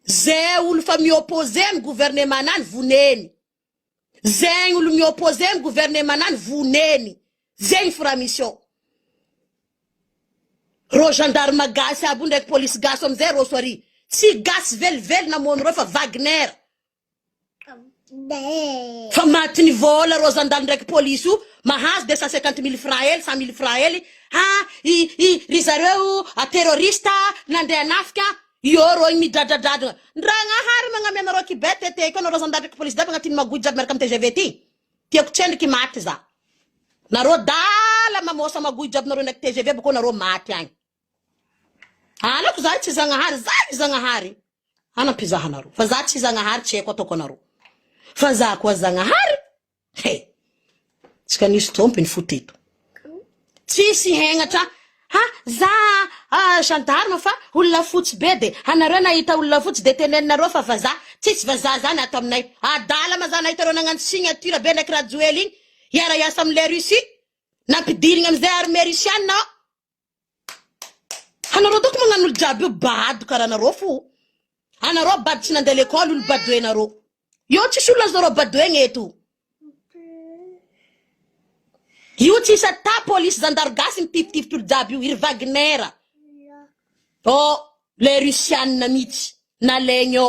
Zé ulu fa mi opposé gouvernement nan vuneni. Zé ulu mi opposé gouvernement nan vuneni. Zé fura mission. Ro gendarme gas abunde police gas om zero sorry. Si gas vel na mon rofa Wagner. Fa matini vola ro gendarme rek police mahas 250,000 francs 100,000 francs i risareu a terrorista nande anafka yoro mi dada ndranga har manga mena ro ki betete kono ro gendarme rek police daba ngatin magujja merkam TGVT ti ko chend ki matza na ro dala mamosa magujja na ro nek TGV ko na ro mati an ana ko zai tsanga har zai zanga hari ana piza hanaro fa zai tsanga har che ko to konaro fa za ko zanga har hey skani stomp in futito si hengatra ha za gendarme fa ulla futs bede hanaro na ita ulla futs detenen na ro fa za tis vazaza na tamnay adala mazana ita ro nangan signature be nek rajueli yara yasam le Russie na pidiring am zar merisian no hanaro dok manganul jabu bad karana ro fu hanaro bad sinande l'école ul badwe na ro yo ci sulla zoro badwe ngetu yu ci sa ta police zandar gasim tif tul jabu ir Wagner oh le Russian na mit na legno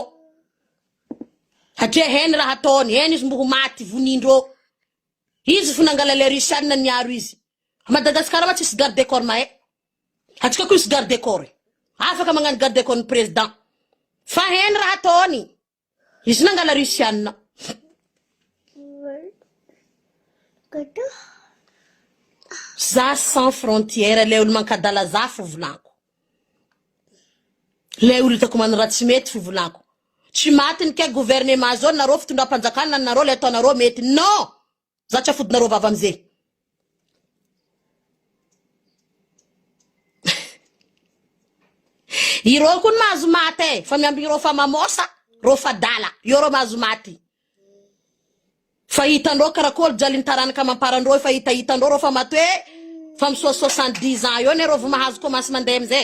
hate henra hatoni henis mbuhu mati vunindro hizi funangala le Russian na nyaru hizi Madagascar ma ci garde corps mae hatika ku garde corps afaka mangan garde corps president fa henra hatoni hizi nangala Russian na za sans frontière leul mankadala za fu vulanko leul ta kuman ratsmet fu vulanko tsy matin ke gouvernement zone na ro fitundra panjakana na ro le to na ro meti no za cha fudna ro vava mzee iro kun mazumate fa miambi ro fa mamosa ro fa dala yoro mazumati fa hitandro karakol jalin taran kama parandro fa hitandro ro fa matwe fam 70 ans yo ne ro vuma hazu commence mandem ze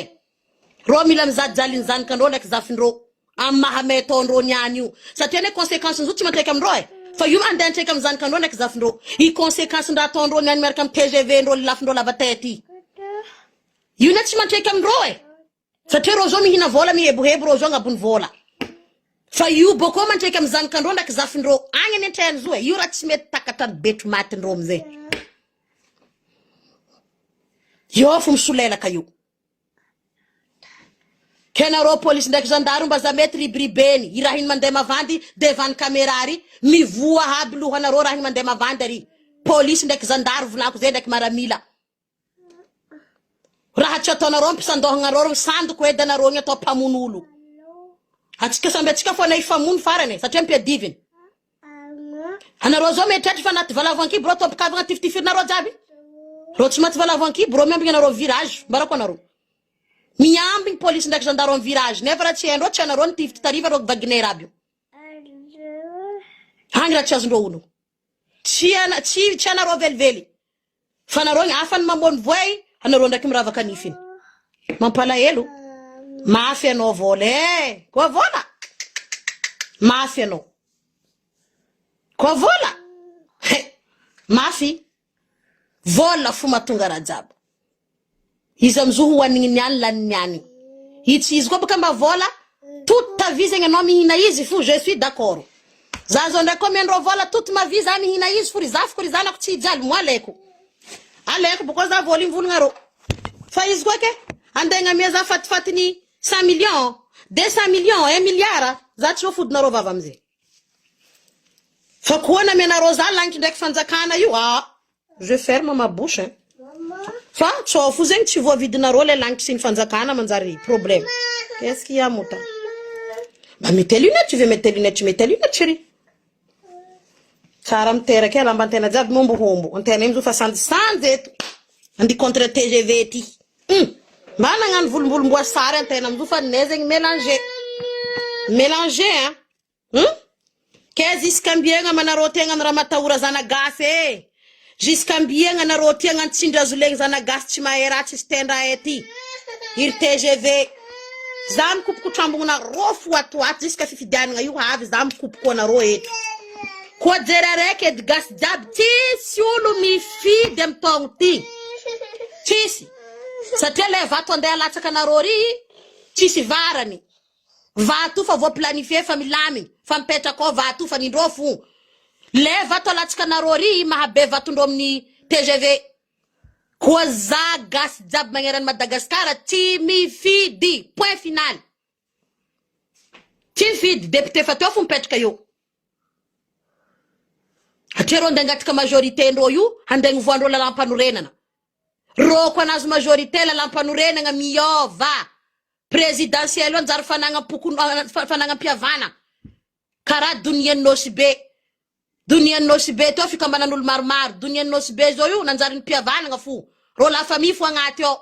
ro milam za jalin zan kan ro nek zafindro am mahameto ro nyanyu sa tene conséquences zuti mateka mroe fa yum anden tekam zan kan ro nek zafindro i conséquences nda ton ro nyan mer kam TGV ro lafindro la bateti yuna ti mateka mroe sa tero zo mi hina vola mi ebu ro zo ngabun vola fa yu boko man tekam zan kan ro nek zafindro angen enten zo yura ti met takatan betu matin ro mze yo fum sulela kayu kenaro police ndek gendarme baza metri bribeni irahin mandema vandi devan kamerari mi vua hablu hanaro rahin mandema vandari police ndek gendarme vunako zedek maramila raha chatona rompi sandoh ngaroro sandu ko edana ronga to pamunulu atska sambe tska fona ifamun farane sa tempia divin hanaro zo metet fanat valavanki bro top kavanga tiftifir na rojabi rotsmat valavanki bro membi na ro virage barako na ro miambi police ndak gendarme virage never tiendo chana ron tifti tariva ro Wagner abio hangra chazndo uno chiana chi chana ro velveli fana ro afan mamon voy ana ro ndak mrava kanifin mampala elo mafia no vole ko vola mafia no ko vola mafi vola fuma tungara jab iza mzuhu wanini nyan lan nyani hitsi izko baka mba vola toute ta vie zenga no mi na izi fu je suis d'accord Zazo ndako menro vola toute ma vie zany hina izy furizaf kurizana kuti jali mwaleko. Aleko because za volim vulngaro. Fa izy kwa ke andenga meza fatini 100 millions, 200 millions, 1 milliard za tso fud na ro vava mze. Fa kuona mena roza lanki ndek fanzakana yu je ferme ma bouche. Hein. Fa tso fuzen tu vois vide na role lanki sin fanzakana manzari problème. Qu'est-ce qu'il y a mouta? Bah mets tes lunettes, tu veux mettre tes lunettes, tu mets tes lunettes chérie. Saram tera ke la bantena jab mombo hombo. On tena mzu fa sanzetu. Andi contre TGV ti. Mana ngan vulmbul mbo sare tena mzu fa nezeng mélanger. Mélanger hein? Kezi skambienga mana rotenga na ramataura zana gase. Jiskambienga na rotenga ntsinda zuleng zana gas chimaera chistenda eti. Ir TGV. Zam kup kutrambu na rofu watu jiska fifidiani nga yu havi zam kup kona ro etu. Kwa zera reke gas jab tisi ulu mi fi dem tong ting. Tisi. Satele vato ndea lataka na rori. Tisi varani. Vatu fa vo planifier familami. Fampeta ko vatu fa nindrofu. Le vato lataka na rori mahabe vatu ndomni TGV. Kwa za gas jab mangeran Madagascar timi fidi. Point final. Timi fidi. Depute fatofu mpetka yo. Atero ndengatika majorité ndo yu handeng voandro la lampanurenana. Ro kwa nazo majorité la lampanurenana miyova. Presidentiel on zar fananga puku fananga piavana. Kara dunien nosibe. Dunien nosibe to fika mananul marmar. Dunien nosibe zo yu nanzarin piavana nga fu. Ro la famille fu ngatyo.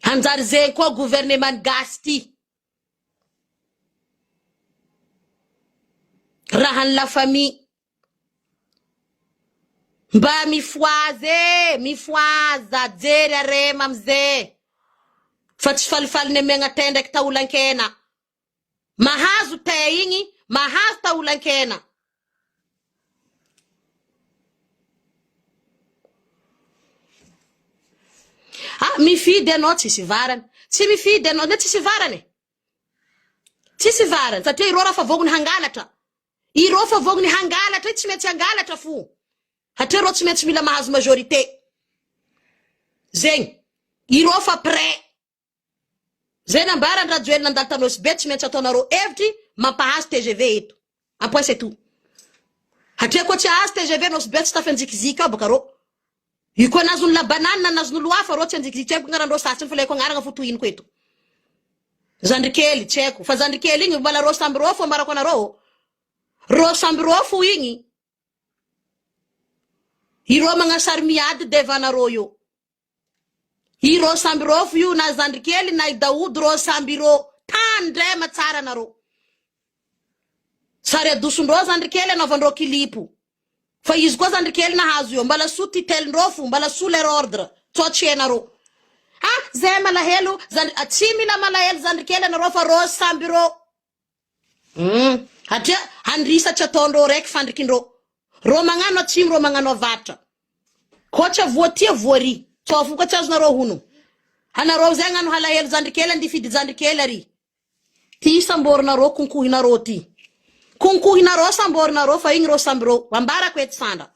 Hanzar zenko gouvernement gasti. Rahan la famille. Ba mifwaza dzere rema mze. Fatfalfal ne menga tende ktaulenkena. Mahazu tayingi, mahaz taulenkena. Mi fide no tisivaran. Si mi fide no tisivarane. Tisivaran. Zate irora fa vogun hangalata. Irofa vogni hangala tsimeti hangala tafu. Hatero tsimeti mila mahaz majorité. Zeng. Irofa pre. Zena mbara ndaduel nandalta nos bet tsimeti atonaro evti mapahaz TGV etu. Après c'est tout. Hatia ko tia TGV nos bet stafenzikizika bakaro. Yuko nazun la banana nazun luafa ro tenzikizika ngara sa fele ko ngara futu in kwetu. Zandikeli cheko. Fa zandikeli ngi bala ro sambro fo mara kona ro. Ro sambirofu ingi. Hiro mga sarmiad devana royo. Hiro sambirofu yu na zandikeli na Daud ro sambiro. Tandre matsara na ro. Sare dusundro zandikeli na vanro kilipu. Fa yizgo zandikeli na hazuyo. Mbala suti telnrofu. Mbala suler ordre. Toche na ro. Zema la helu. Atimi la malahelu zandikeli na rofa ro sambiro. Hatia handrisa chatondo rek fandikindro. Romangano tim romangano vata. Kocha votia vori. Tofu kocha zna ro hunu. Hana ro zengano hala hel zandikela ndifidi zandikela ri. Ti sambor na ro kunku hina roti. Kunku hina ro sambor na ro fa ingro sambro. Wambara kwet sanda.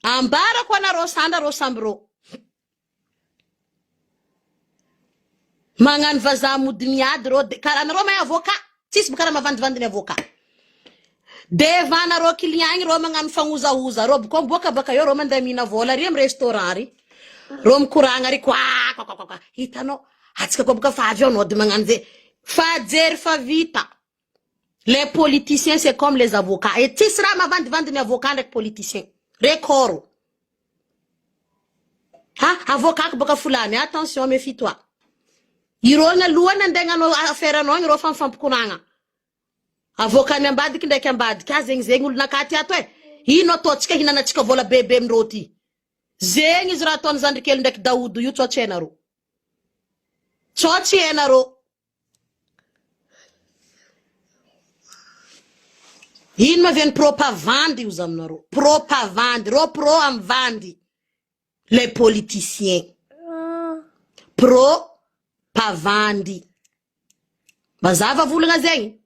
Ambara kwa na ro sanda ro sambro. Mangan vazamu dunyad ro. Karana ro may avoka. Tis bukara mavand ne avoka. Devana ro kiliang ro mangan fanguza rob kom boka baka yo roman mina vola riem restaurant rom kurangari kwa hitano hatska ko boka favio no de manganze fazer favita. Les politiciens c'est comme les avocats et tisra mavand ne avocat avec politiciens rekoro. Avocat boka fulani attention méfie-toi. Irona luana ndenga no affaire no ro fam kunanga. Avoka nyambadi kinde kambadi kazeng zengul nakati atwe hino tochike hina na chika vola bebe mroti zengi zraton zandikel ndek Daudu yu chochenaro hino vien propavandi uzamnaro propavandi ro pro am vandi les politiciens pro pavandi bazava vulunga zengi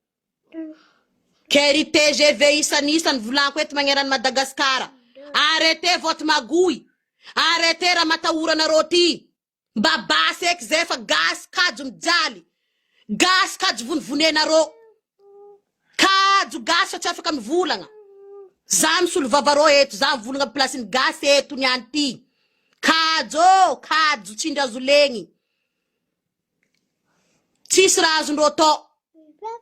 Keri TGV isan'isan'ny volanko eto magneran'ny Madagasikara. Arrêtez votre magouille. Arrêtez raha matahoranareo ty. Mba basy eky zay fa gasy kajo mijaly. Gasy kajo vonivonenareo. Kajo gasy fa tsy afaka mivolagna. Za misolo vavarô eto, za mivolagna plasin'ny gasy eto niany ty. Kajo tsindry azo legny. Tsisy raha azondreo tao.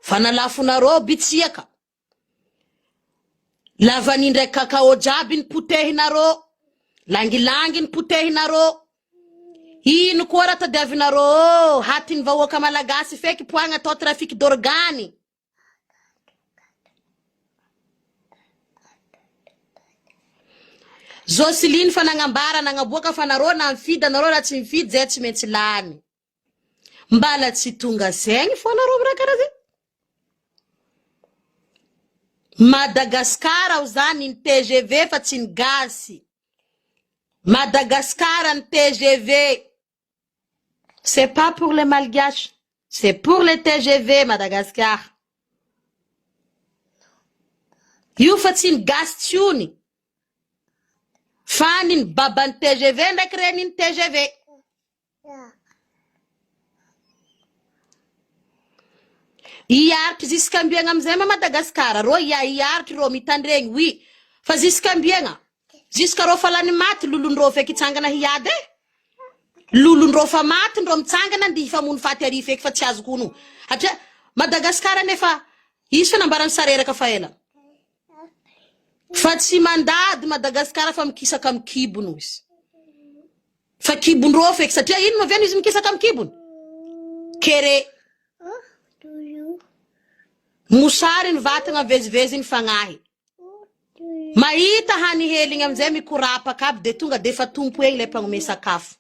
Fa nalafonareo bitsiaka. Lavany ndraiky kakao jiaby ny potehinareo. Langilangy ny potehinareo. Ino koa raha tadiavinareo? Hatin'ny vahoaka malagasy feky poagna atao trafic d'organe. Jocelyne fa nagnambara nagnaboaka fa nareo na mifidy anareo raha tsy mifidy zay tsy maintsy lany. Mbala tsy tonga zegny fo anareo raha karaha zay. Madagasikara o zany ny TGV fa tsy ny gasy. Madagascar, TGV. C'est pas pour les Malgaches. C'est pour les TGV, Madagascar. Io fatsiny gastiuni. Fanin baban TGV ndraiky renin TGV. Iarty ziskambiagna amizay ma Madagascar. Ro iarty ro mitandregny, oui. Fa ziskambiagna. Jiska ro falany maty lulundro feky tsangana hiady. Lulundro fa maty ndro mitsangana ndi fa muni faty ari feky fa tsy azo kono. Hatria Madagascar nefa izy fa nambarany sareraka fa ela. Fa tsy mandady Madagascar fa mikisaka am kibony izy. Fa kibondro feky satria ino maviano izy mikisaka am kibony? Kere. Musary ny vatagna veziveziny fagnahy. Mahita hani heligna amizay mikorapaka aby de tonga defa tompo egny le mpagnome sakafo.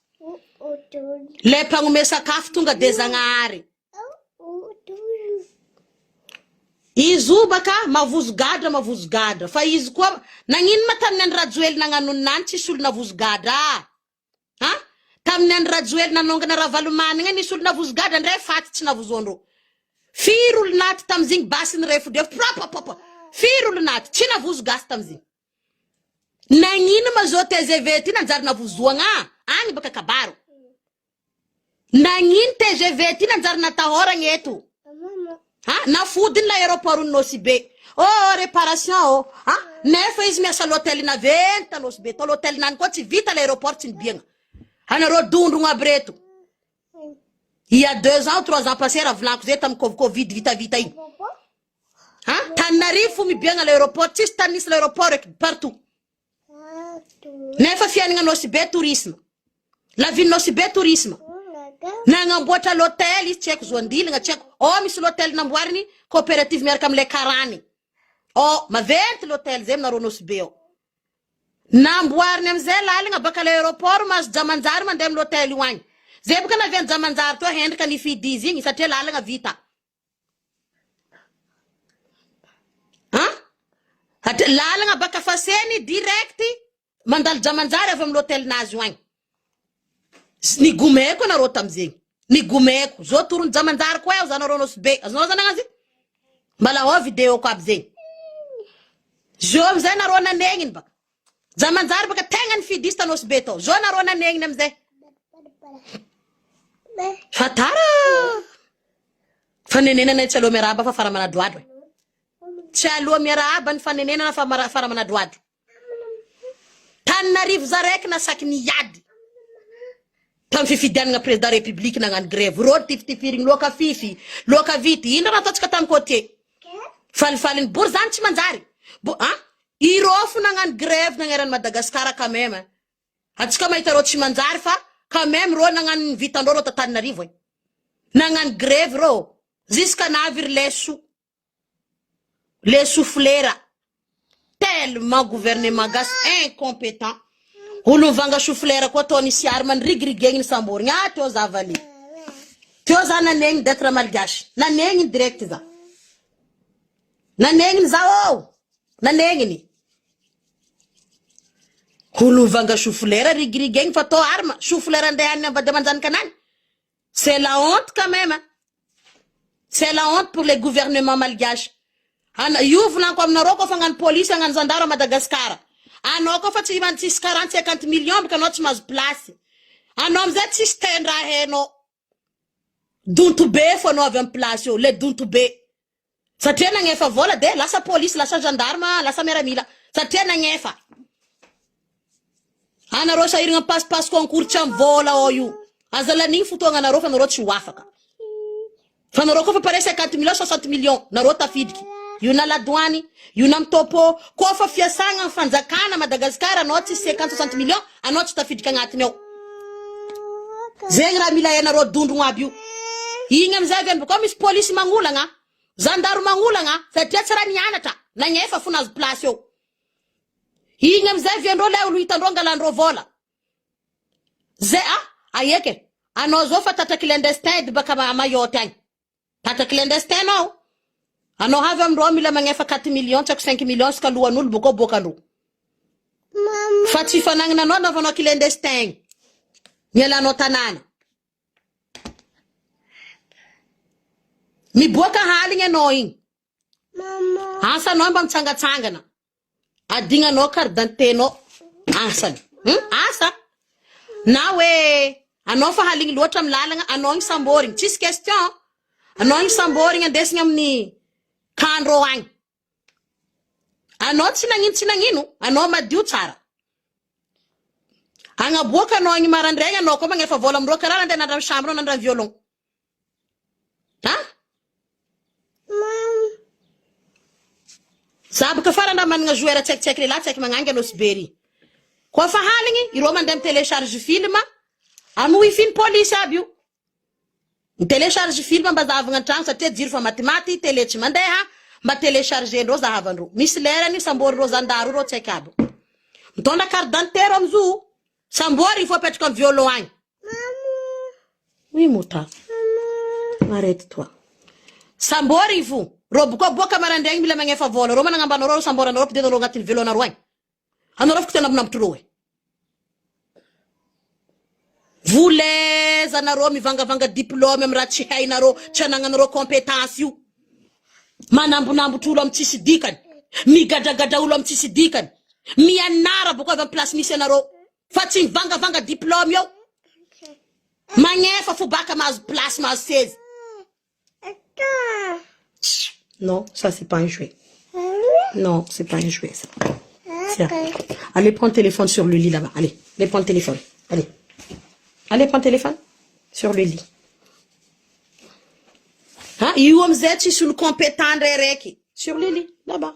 Le mpagnome sakafo tonga de zagnahary. Izy io baka mavozo-gadra. Fa izy koa nagnino ma tamin'ny andro Rajoely nagnano nany tsisy olo navozo-gadra. Ha? Tamin'ny andro Rajoely nanongana raha valomanigna nisy olo navozo-gadra ndray faty tsy navozondro. Firy olo naty tamizigny basiny refodef prapapapa. Firy olo naty tsy navozo gasy tamizigny. Nagnino ma zo TGV ty nanjary navozoagna agny baka kabaro. Nagnino TGV ty nanjary natahoragna eto. Ha? Nafodiny l'aéroport Nosy-Be. Oh, réparation oh. Ha? Nefa izy miasa l'hôtel na venta Nosy-Be. To l'hôtel nany koa tsy vita l'aéroport tsy nibiagna. Hanareo dondrogna aby reto. Il y a 2 ans ou 3 ans passé raha volanko zay tam Covid vita igny. Ha? Tanarivo fo mibiagna l'aéroport, tsisy tanisy l'aéroport eky partout. Nefa fianagna Nosy-Be tourisme. La ville Nosy-Be tourisme. Nagnamboatra l'hôtel izy tsy haiko zoandilagna tsy haiko. Oh misy l'hôtel namboariny coopérative miaraka amile karany. Oh maventy l'hôtel zay aminareo Nosy-Be ao. Namboariny amizay lalagna baka l'aéroport mahazo jamanjary mandeha amin'ny l'hôtel io agny. Zay baka naviany jamanjary to hendrika nifidy izy igny satria lalagna vita. Ha? Lalagna baka faseny direct mandalo jamanjary avy amin'ny l'hôtel nazy io agny. Nigomeko nareo tamizegny. Nigomeko. Zo torony jamanjary koa eo zanareo Nosy-Be. Azonao zanagnazy? Mbala ho vidéo ko aby zegny. Zo amizay nareo nanegniny baka. Jamanjary baka tegna nifidista Nosy-Be tao. Zo nareo nanegniny amizay. Fatara. Fanenenana tsy aloha miarahaba fa fara manadoadro. Tsy aloha miarahaba ny fanenenana fa fara manadoadro. Tananarivo zaraiky na saky niady. Tam fifidianagna président république nagnano grève. Rôdy tifitifirigny loka fifi, loka vity. Ino raha ataotsika tam côté? Falifaliny bory zany tsy manjary. Irofo nagnano grève nagneran'ny Madagascar quand même. Atsika mahita rô tsy manjary fa quand même rô nagnano vitandrô rô tatanarivo. Nagnano grève rô. Jusqu'à navir les soufflera. Tellement gouvernement gas incompétent. Olo vanga soufflera koa tony siary man rigirigegny samborigny. Teo za vali. Teo za nanegny d'être malgache. Nanegny direct za. Nanegny za oh. Nanegny. Olo vanga soufflera rigirigegny fa to arma. Soufflera ndehany avade manjany kanany. C'est la honte quand même. C'est la honte pour les gouvernements malgaches. Ana io volanko aminareo kofa hagnano police hagnano zandara Madagascar. Anao kofa tsy man tsisy 40-50 millions baka anao tsy mahazo place. Anao amizay tsisy tendraha hainao. Donto be fo anao avy amin'ny place io, le donto be. Satria nagnefa vola de lasa police, lasa gendarme, lasa miaramila. Satria nagnefa. Anareo sahiragna passe concours tsy amin'ny vola o io. Azalan'igny fotoagna anareo fa anareo tsy ho afaka. Fa anareo kofa pare 50 millions, 60 millions, nareo tafidiky. Io na ladoany, io na mitopo, kofa fiasagna fanjakana Madagascar, anao tsy 50-60 millions, anao tsy tafidika agnatiny ao. Zegny raha mila hainareo dondrogno aby io. Igny amizay avy ko misy police magnolagna, gendarme magnolagna, satria tsy raha nianatra, nagnefa fo nazo place eo. Igny amizay viandreo le olo hitandreo angalandreo vola. Aieke, anao zao fa tata clandestin baka Mayotte agny. Tata clandestin anao. Anao havy amindreo mila magnefa 4 millions, tsako 5 millions ka lohan'olo bokandro. Fa tsy fanagnana anao navanao clandestin. Mialanao tanana. Miboaka haligny anao igny. Asa anao mba mitsangatsangana. Adignanao carte d'identité nao. Asany. Asa. Na we anao fa haligny loatra amin'ny lalagna, anao igny samborigny. Tsisy question. Anao igny samborigny andesigny amin'ny kandro agny. Anao tsy nagnino, anao madio tsara. Agnaboaka anao igny marandregny, anao koa magnefa vola amindreo karaha andeha nandra chambre nandra violon. Zabaka fara nda managna joueur tsaikitsaika le la tsaiky magnangy anao siberi. Koa fa haligny, ireo mandeha télécharge film, ano ifiny police aby io. Télécharge film mba zahavagna antragno satria jiro fa matimaty, télé tsy mandeha, mba télécharger ndreo zahavandreo. Misy lerany samborin'reo zandaro reo tsaiky aby. Mitondra carte d'identité reo amzo, sambory il faut apetraka amin'ny violon agny. Oui, mota. Arrête-toi. Sambory il faut. Robo ko boka marandregny mila magnefa vola. Reo managna ambanareo samboranareo pide nareo agnatin'ny violon-nareo agny. Anareo foko tenambonambotro e. Vuleza nareo mivangavanga diplôme amin'ny raha tsy hainareo, tsy anagnanareo compétence io. Manambonambotro olo amin'ny tsisy dikany. Migadragadra olo amin'ny tsisy dikany. Mianara boka avy amin'ny place misy anareo. Fa tsy mivangavanga diplôme io. Magnefa fo baka mahazo place, mahazo sezy. Non, ça c'est pas un jouet. Non, c'est pas un jouet ça. Tiens. Allez prends le téléphone sur le lit là-bas. Allez prends le téléphone. Allez. Allez prends le téléphone sur le lit. Io amizay tsisy olo compétent ndray araiky. Sur le lit là-bas.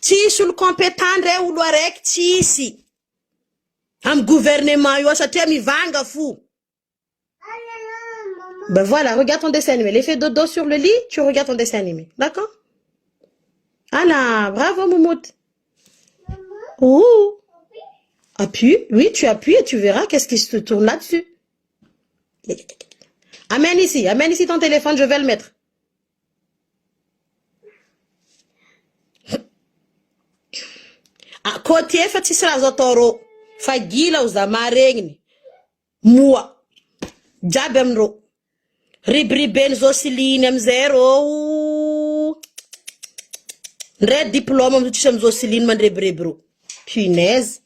Tsisy olo compétent ndray olo araiky tsisy. Am gouvernement io satria mivanga fou. Ben voilà, regarde ton dessin animé. L'effet dodo sur le lit, tu regardes ton dessin animé. D'accord? Ah bravo Moumout. Oh. Appuie. Oui, tu appuies et tu verras qu'est-ce qui se tourne là-dessus. Amène ici ton téléphone, je vais le mettre. Côté fa tsisy raha azo atao rô. Fa gila ho zamaregniny. Moa. Jiaby amindreo. Ribribeny zao siliny amizay rô. Ndray diplôme amizao tsisy amizao siliny mandrebireby rô. Punaise.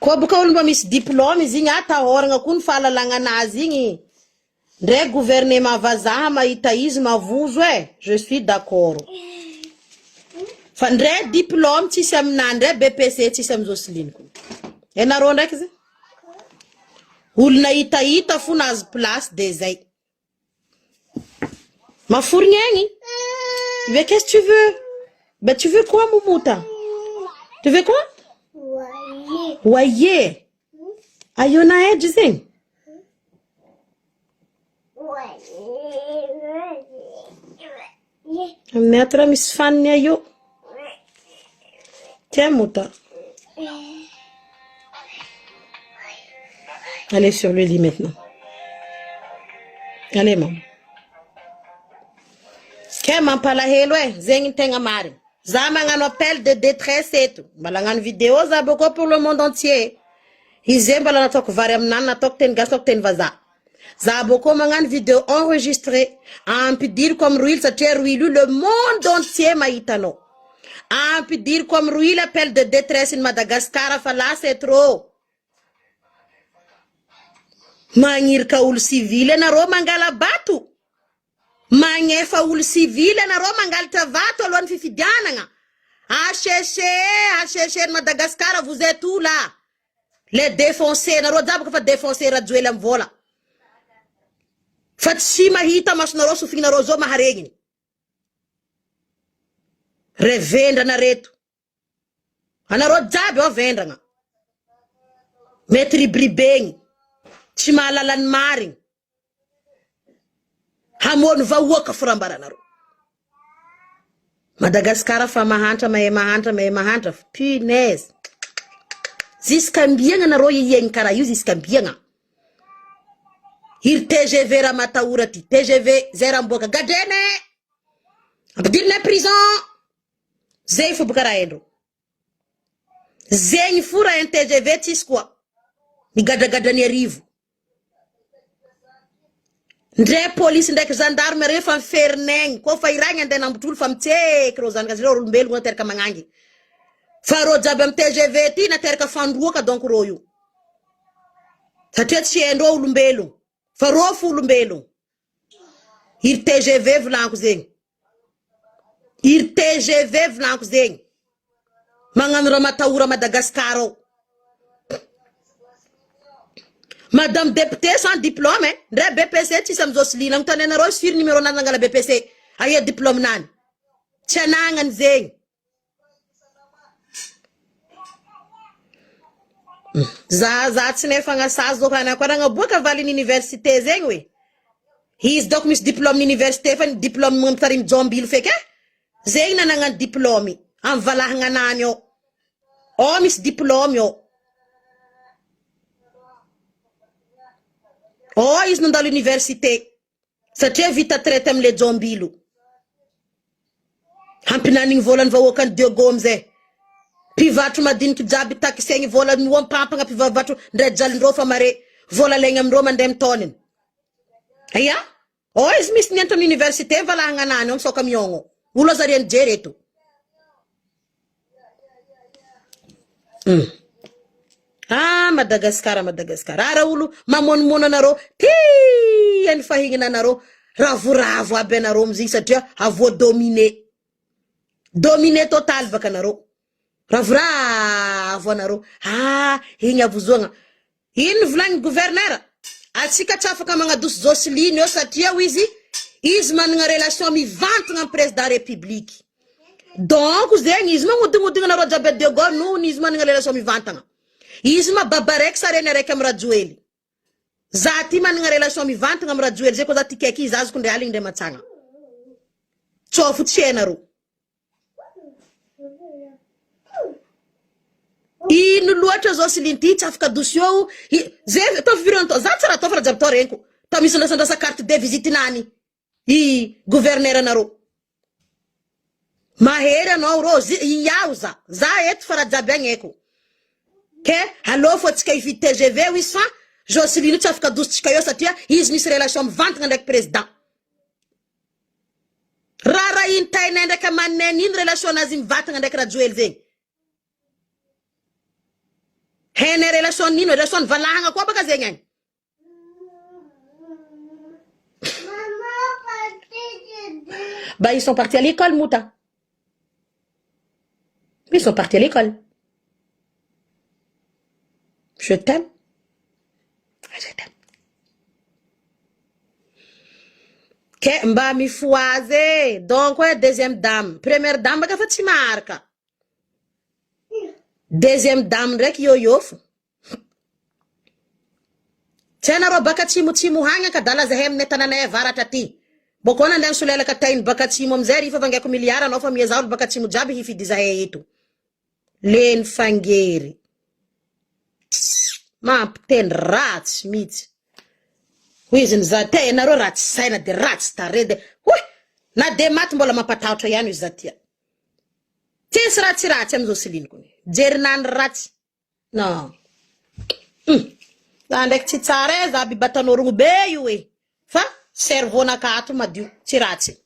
Koa boka olo mba misy diplôme izy igny atahoragna koa ny fahalalagna anazy igny. Ndray gouvernement vazaha mahita izy mavozo je suis d'accord. Fa ndray diplôme tsisy aminà, ndray BPC tsisy amizao siliny koa. Enareo ndraiky zay? Olona hita fo nahazo place de zay. Mafourigny. Mais qu'est-ce que tu veux? Ben tu veux quoi Moumouta? Tu veux quoi? Waye. Ayona dizem. Metra mis fan yo. Tiens Mouta. Allez sur le lit maintenant. Allez maman. Kema palahelo zegny tegna marigny. Za magnano appel de détresse eto. Mbala ngano vidéo za boko pour le monde entier. Izy mbala nataoko vary aminany, nataoko teny gasy, nataoko teny vazaha. Zaboko mangan vidéo enregistrée. On peut dire comme Ruil, ça tient Ruil, le monde entier maïtano. On peut dire comme Ruil appelle de détresse in Madagascar, là c'est trop. Mangir kaul civile na ro mangala batu. Mangefa ul civile na ro mangal travato lon fifidiana nga. HCC, Madagascar, vous êtes où là? Les défoncés, na ro dabo ka défoncer radjoel am vola. Fat si mahita mas na ro sufing na ro zo maharegin. Revenda na reto. Ana ro dabo o venda nga. Metri bribeng. Chimalalan maring. Hamon va woka furambara na ro. Madagascar fa mahanta mahanta punaise. Ziskambianga na ro yeng karayu ziskambianga. Hir TGV ramataurati TGV zeramboka gadene. Abdir na prison. Zey fu bukaraendo. Zey fura en TGV tiskwa. Ni gada ni rivu. Ndre police ndek gendarmerie fan ferneng ko fa iranya ndena mbutul fam te krozan ka zero mbelu na terka mangangi faro jabam TGV ti na terka fanduo ka donc royu tatet chiendo ulumbelu faro fu ulumbelu ir TGV vlanku zeng ir TGV vlanku zeng mangan ramataura Madagascaro. Madame députée sans diplôme, hein? BPC, tu sais, Zosli, l'on t'en a reçu le numéro dans la BPC. Aïe, diplôme nan. Tchanang zeng. Za, tsinefanga sazo kana kwa nga boka vali université zeng we. He is doc mis diplôme université fan diplôme mum tarim zombil feke. Zeng na nga diplôme. An valahanga nanyo. Oh mis diplôme yo. Oh, ils sont dans l'université. Ça tient vite à traiter les zombies. Hampinaning volan va wokan de gomze. Pi vatu madin ki jabi tak sengi volan won papa pi vatu ndrejal ndo fa mare vola lengam ro mandem tonen. Aya? Oh, is mis niento l'université vala ngana non so kamyongo. Ulo za rien jereto. Ah, Madagascar. Ara ulu, mamon naro, ti, en fahingina naro, ravu abenaro mzisa tia, avo domine. Domine total baka naro. Ravu naro. Ah, hinga vuzonga. In vlang gouverneur. Atsika chafa kamanga dus Zosli, no satia wizi, isman nga relation mi vante nga président république. Donc, zeng isman ngudinga naro jabet de go, no, isman nga relation mi vante nga. Isma babarek sa rene rek am rajueli. Zati man nga relation mi vante ngam rajueli je ko zati keki zazu kunde aling de matanga. Chofu tchenaru. Inu luacha Zoslinti chafka dusyo ze to vironto zatsara to fra jabtorenko. To misona sonda sa carte de visite nani. I gouverneur naro. Mahera no rozi yauza. Za et fara jabengeko. Que allo faut que il TGV oui ça Jocelyne tu as fait 12 tikayo satia is mis relation vente avec président rara in tayne ndeka manen in relation azim vente avec rajuel zeng hene relation nino relation valanga ko baka zengeng bah ils sont partis à l'école Mouta, ils sont partis à l'école. Je t'aime. Je t'aime. Que mba mi foise. Donc, ouais, deuxième dame. Première dame, baka fati marka. Deuxième dame, rek yo yof. Tena ro baka timu hanga ka dala zahem netana na vara tati. Bokona ndem sulela ka tain baka timu mzeri fa vange ko miliara no fa miezao baka timu jabi hifi dizahe itu. Len fangeri. Ma ten rats meat. Wizin za te na ro rats saina de rats ta rede. Hui, na de mat mbola mapatauto yanu zatia. Tis rats amzo silin kuni. Jernan rats. No. Ndraiky tsy tsara e za bibatan'orogno be io e. Fa cerveau-naka ato madio, tsy ratsy.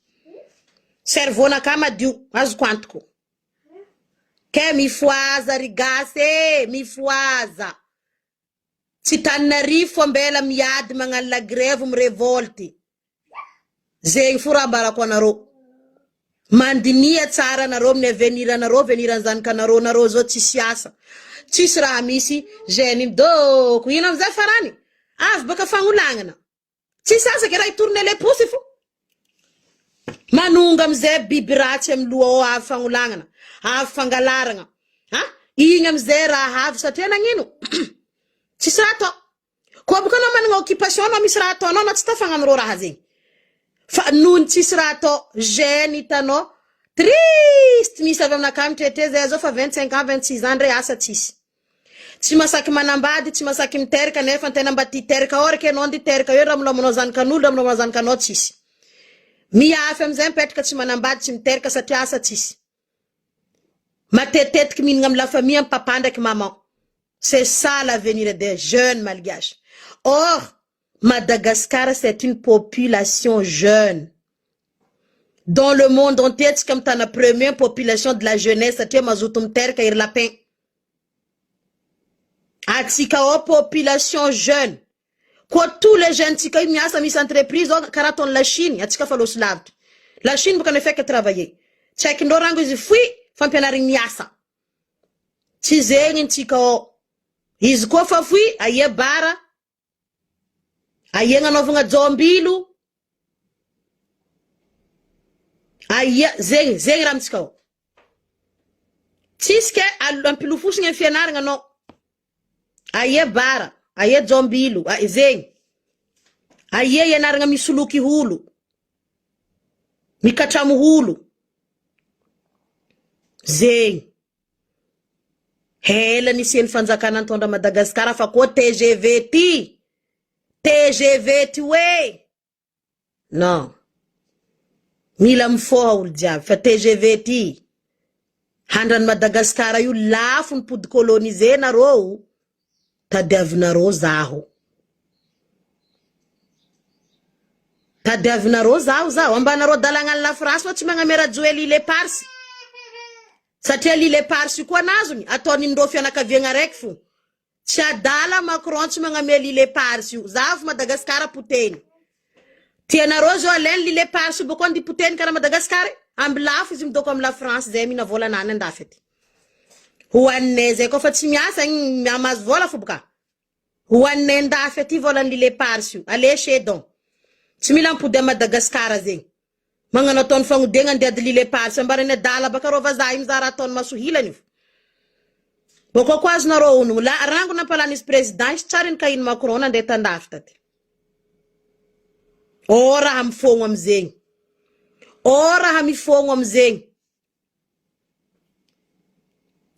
Cerveau-naka madio, azoko antoko. Ke mifoaza rigasy e, mifoaza. Tsy Tananarivo ambela miady magnano la grève mirevolty. Zegny fo raha mbarako anareo. Mandinia tsara anareo amin'ny avenir anareo, aveniran'ny zanakanareo, nareo zao tsisy asa. Tsisy raha misy gêne doko. Ino amizay farany? Avy baka fagnolagnana. Tsisy asa ke raha itorne le posy fo. Manonga amizay biby ratsy amin'ny loha ao avy fagnolagnana, avy fangalarana. Ha? Igny amizay raha avy satria nagnino? Tsisy raha atao. Koa baka anao managna occupation anao misy raha ataonao na tsy tafagnanareo raha zegny. Fa nohony tsisy raha atao, gêne hitanao, triste misy avy aminakamy traité zay zao fa 25 ans 26 ans ndray asa tsisy. Tsy masaky manambady, tsy masaky miteraka nefa tena mba titeraka ao reke anao nditeraka eo raha milomanao zanakan'olo, raha milomanao zanakanao tsisy. Miafy amizay mipetraka tsy manambady, tsy miteraka satria asa tsisy. Matetetiky mihinagna amin'ny la famille amin'ny papa ndraiky maman. C'est ça l'avenir des jeunes malgaches. Or, Madagascar, c'est une population jeune. Dans le monde entier, c'est comme la première population de la jeunesse, c'est Mazoutoum Terka et Lapin. Atika population jeune. Quoi tous les jeunes, tika y a mis entreprise, karaton la Chine, atika falos lavt. La Chine, vous ne fait que travailler. Tchèque n'orango is fui, fan penari miasa. Tizeng tika o. Izy koa fa fui, aye bara. Aye nganovanga zombilu. Aye, zeng ramtska o. Tiske, ampilufus nge fianar nga no. Aye bara. Aye zombilu. Zeng. Aye yanar nga misuluki hulu. Mikachamu hulu. Zeng. Hela ni sien fanzakana ntonda Madagascar fa ko TGV ti. TGV ti we. Non. Mila mfoha uljab fa TGV ti. Handran Madagascar yu lafu mpud kolonize na ro. Tadiavina ro zaho. Tadiavina ro zaho. Ambana ro dalangan la France wati mga mera jueli le parsi. Satria lile parsi kwa nazuni, atoni ndofi anakavienga rekfu. Chadala Macron tsy magname lile parsi, zafu Madagascar puteni. Tiena rozo alen lile parsi bokon di puteni kana Madagascar, amblafu zimdoko am la France zemi na vola nana ndafeti. Huaneze ko fatsi miasa amaz vola fubuka. Huanne ndafeti vola lile parsi, ale shedon. Timilan pude Madagascar zeng. Mangano ton fangu dengan dia delile parsi ambarene dala bakarova zaim zara ton masuhila ni. Boko kwazi na ro unu la rangu na palanis president charin kain Macron ande tandaftati. Ora hamfongo amzeng. Ora hamifongo amzeng.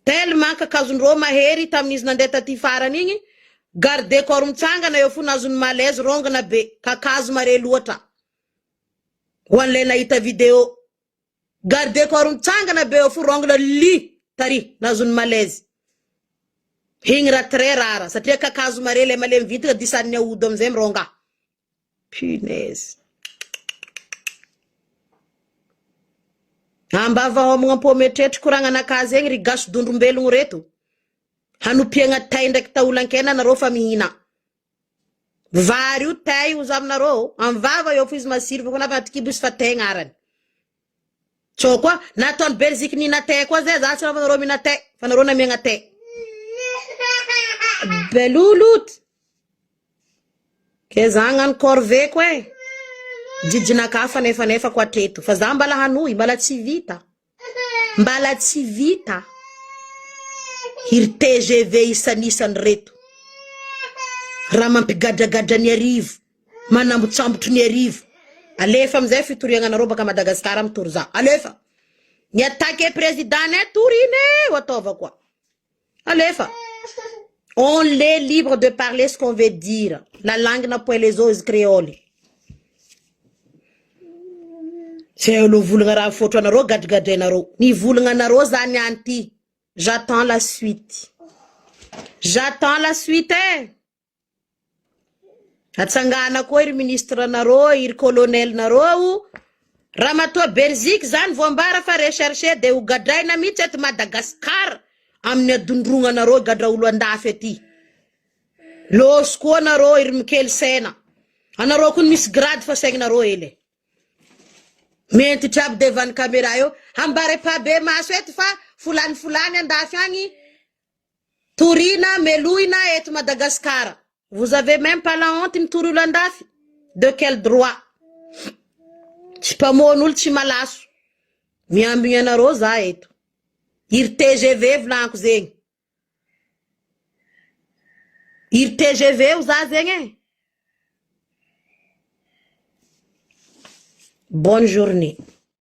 Tellement ka kazunro maheri tamnis nandeta tifara ningi garde korum changa na yofu nazun malaise ronga na be kakazu mare luota. Wanle na ita video. Garde korum changa na beo fu rongla li tari na zun malaise. Hingra tre rara. Satria kakazu marele malem vitra disanya udom zem ronga. Punaise. Ambava ho mga pometet kuranga na kazeng rigas dundumbelung reto. Hanupienga tainda kitaulan na rofa mihina. Vários teios usam na ro, anvava eu fiz uma sirva quando a tikibus fateng aran. Chokwa, na ton berzik ni na te kwa zeza chama na ro mi na te, fanaro na minga te. Belulut. Kezangan korve kwe. Jijina kafa nefa kwa tetu. Fazambala hanui, mbala tsivita. Mbala tsivita. Hir TGV isanisan retu. Ramampigadagada ni arivo. Manambutsambutu ni arivo. Alefa mzee fiturianga na roba kama Madagascar mturza. Alefa. Ni atake presidane turine watova kwa. Alefa. On est libre de parler ce qu'on veut dire. La langue n'a pas les os créoles. C'est le vulgara photo na ro gadgade na ro. Ni vulga na ro zani anti. J'attends la suite. J'attends la suite. Atsangana koa iry ministre nareo, iry colonel nareo, raha matoa Belgique zany voambara fa recherche de ho gadraina mihitsy eto Madagasikara amin'ny adondrona nareo gadra olo andafy aty. Los koa nareo iry mikely sena. Anareo kun misy grade fa saignareo ele. Menti jiaby devant caméra io, hambare pa be maso eto fa fulani andafy agny torina meloina eto Madagasikara. Vous avez même pas la honte mitory olo andafy? De quel droit? Tsy pamoan'olo tsy malaso. Miambigny anareo za eto. Iry TGV volaniko zegny. Iry TGV o za zegny e. Bonne journée.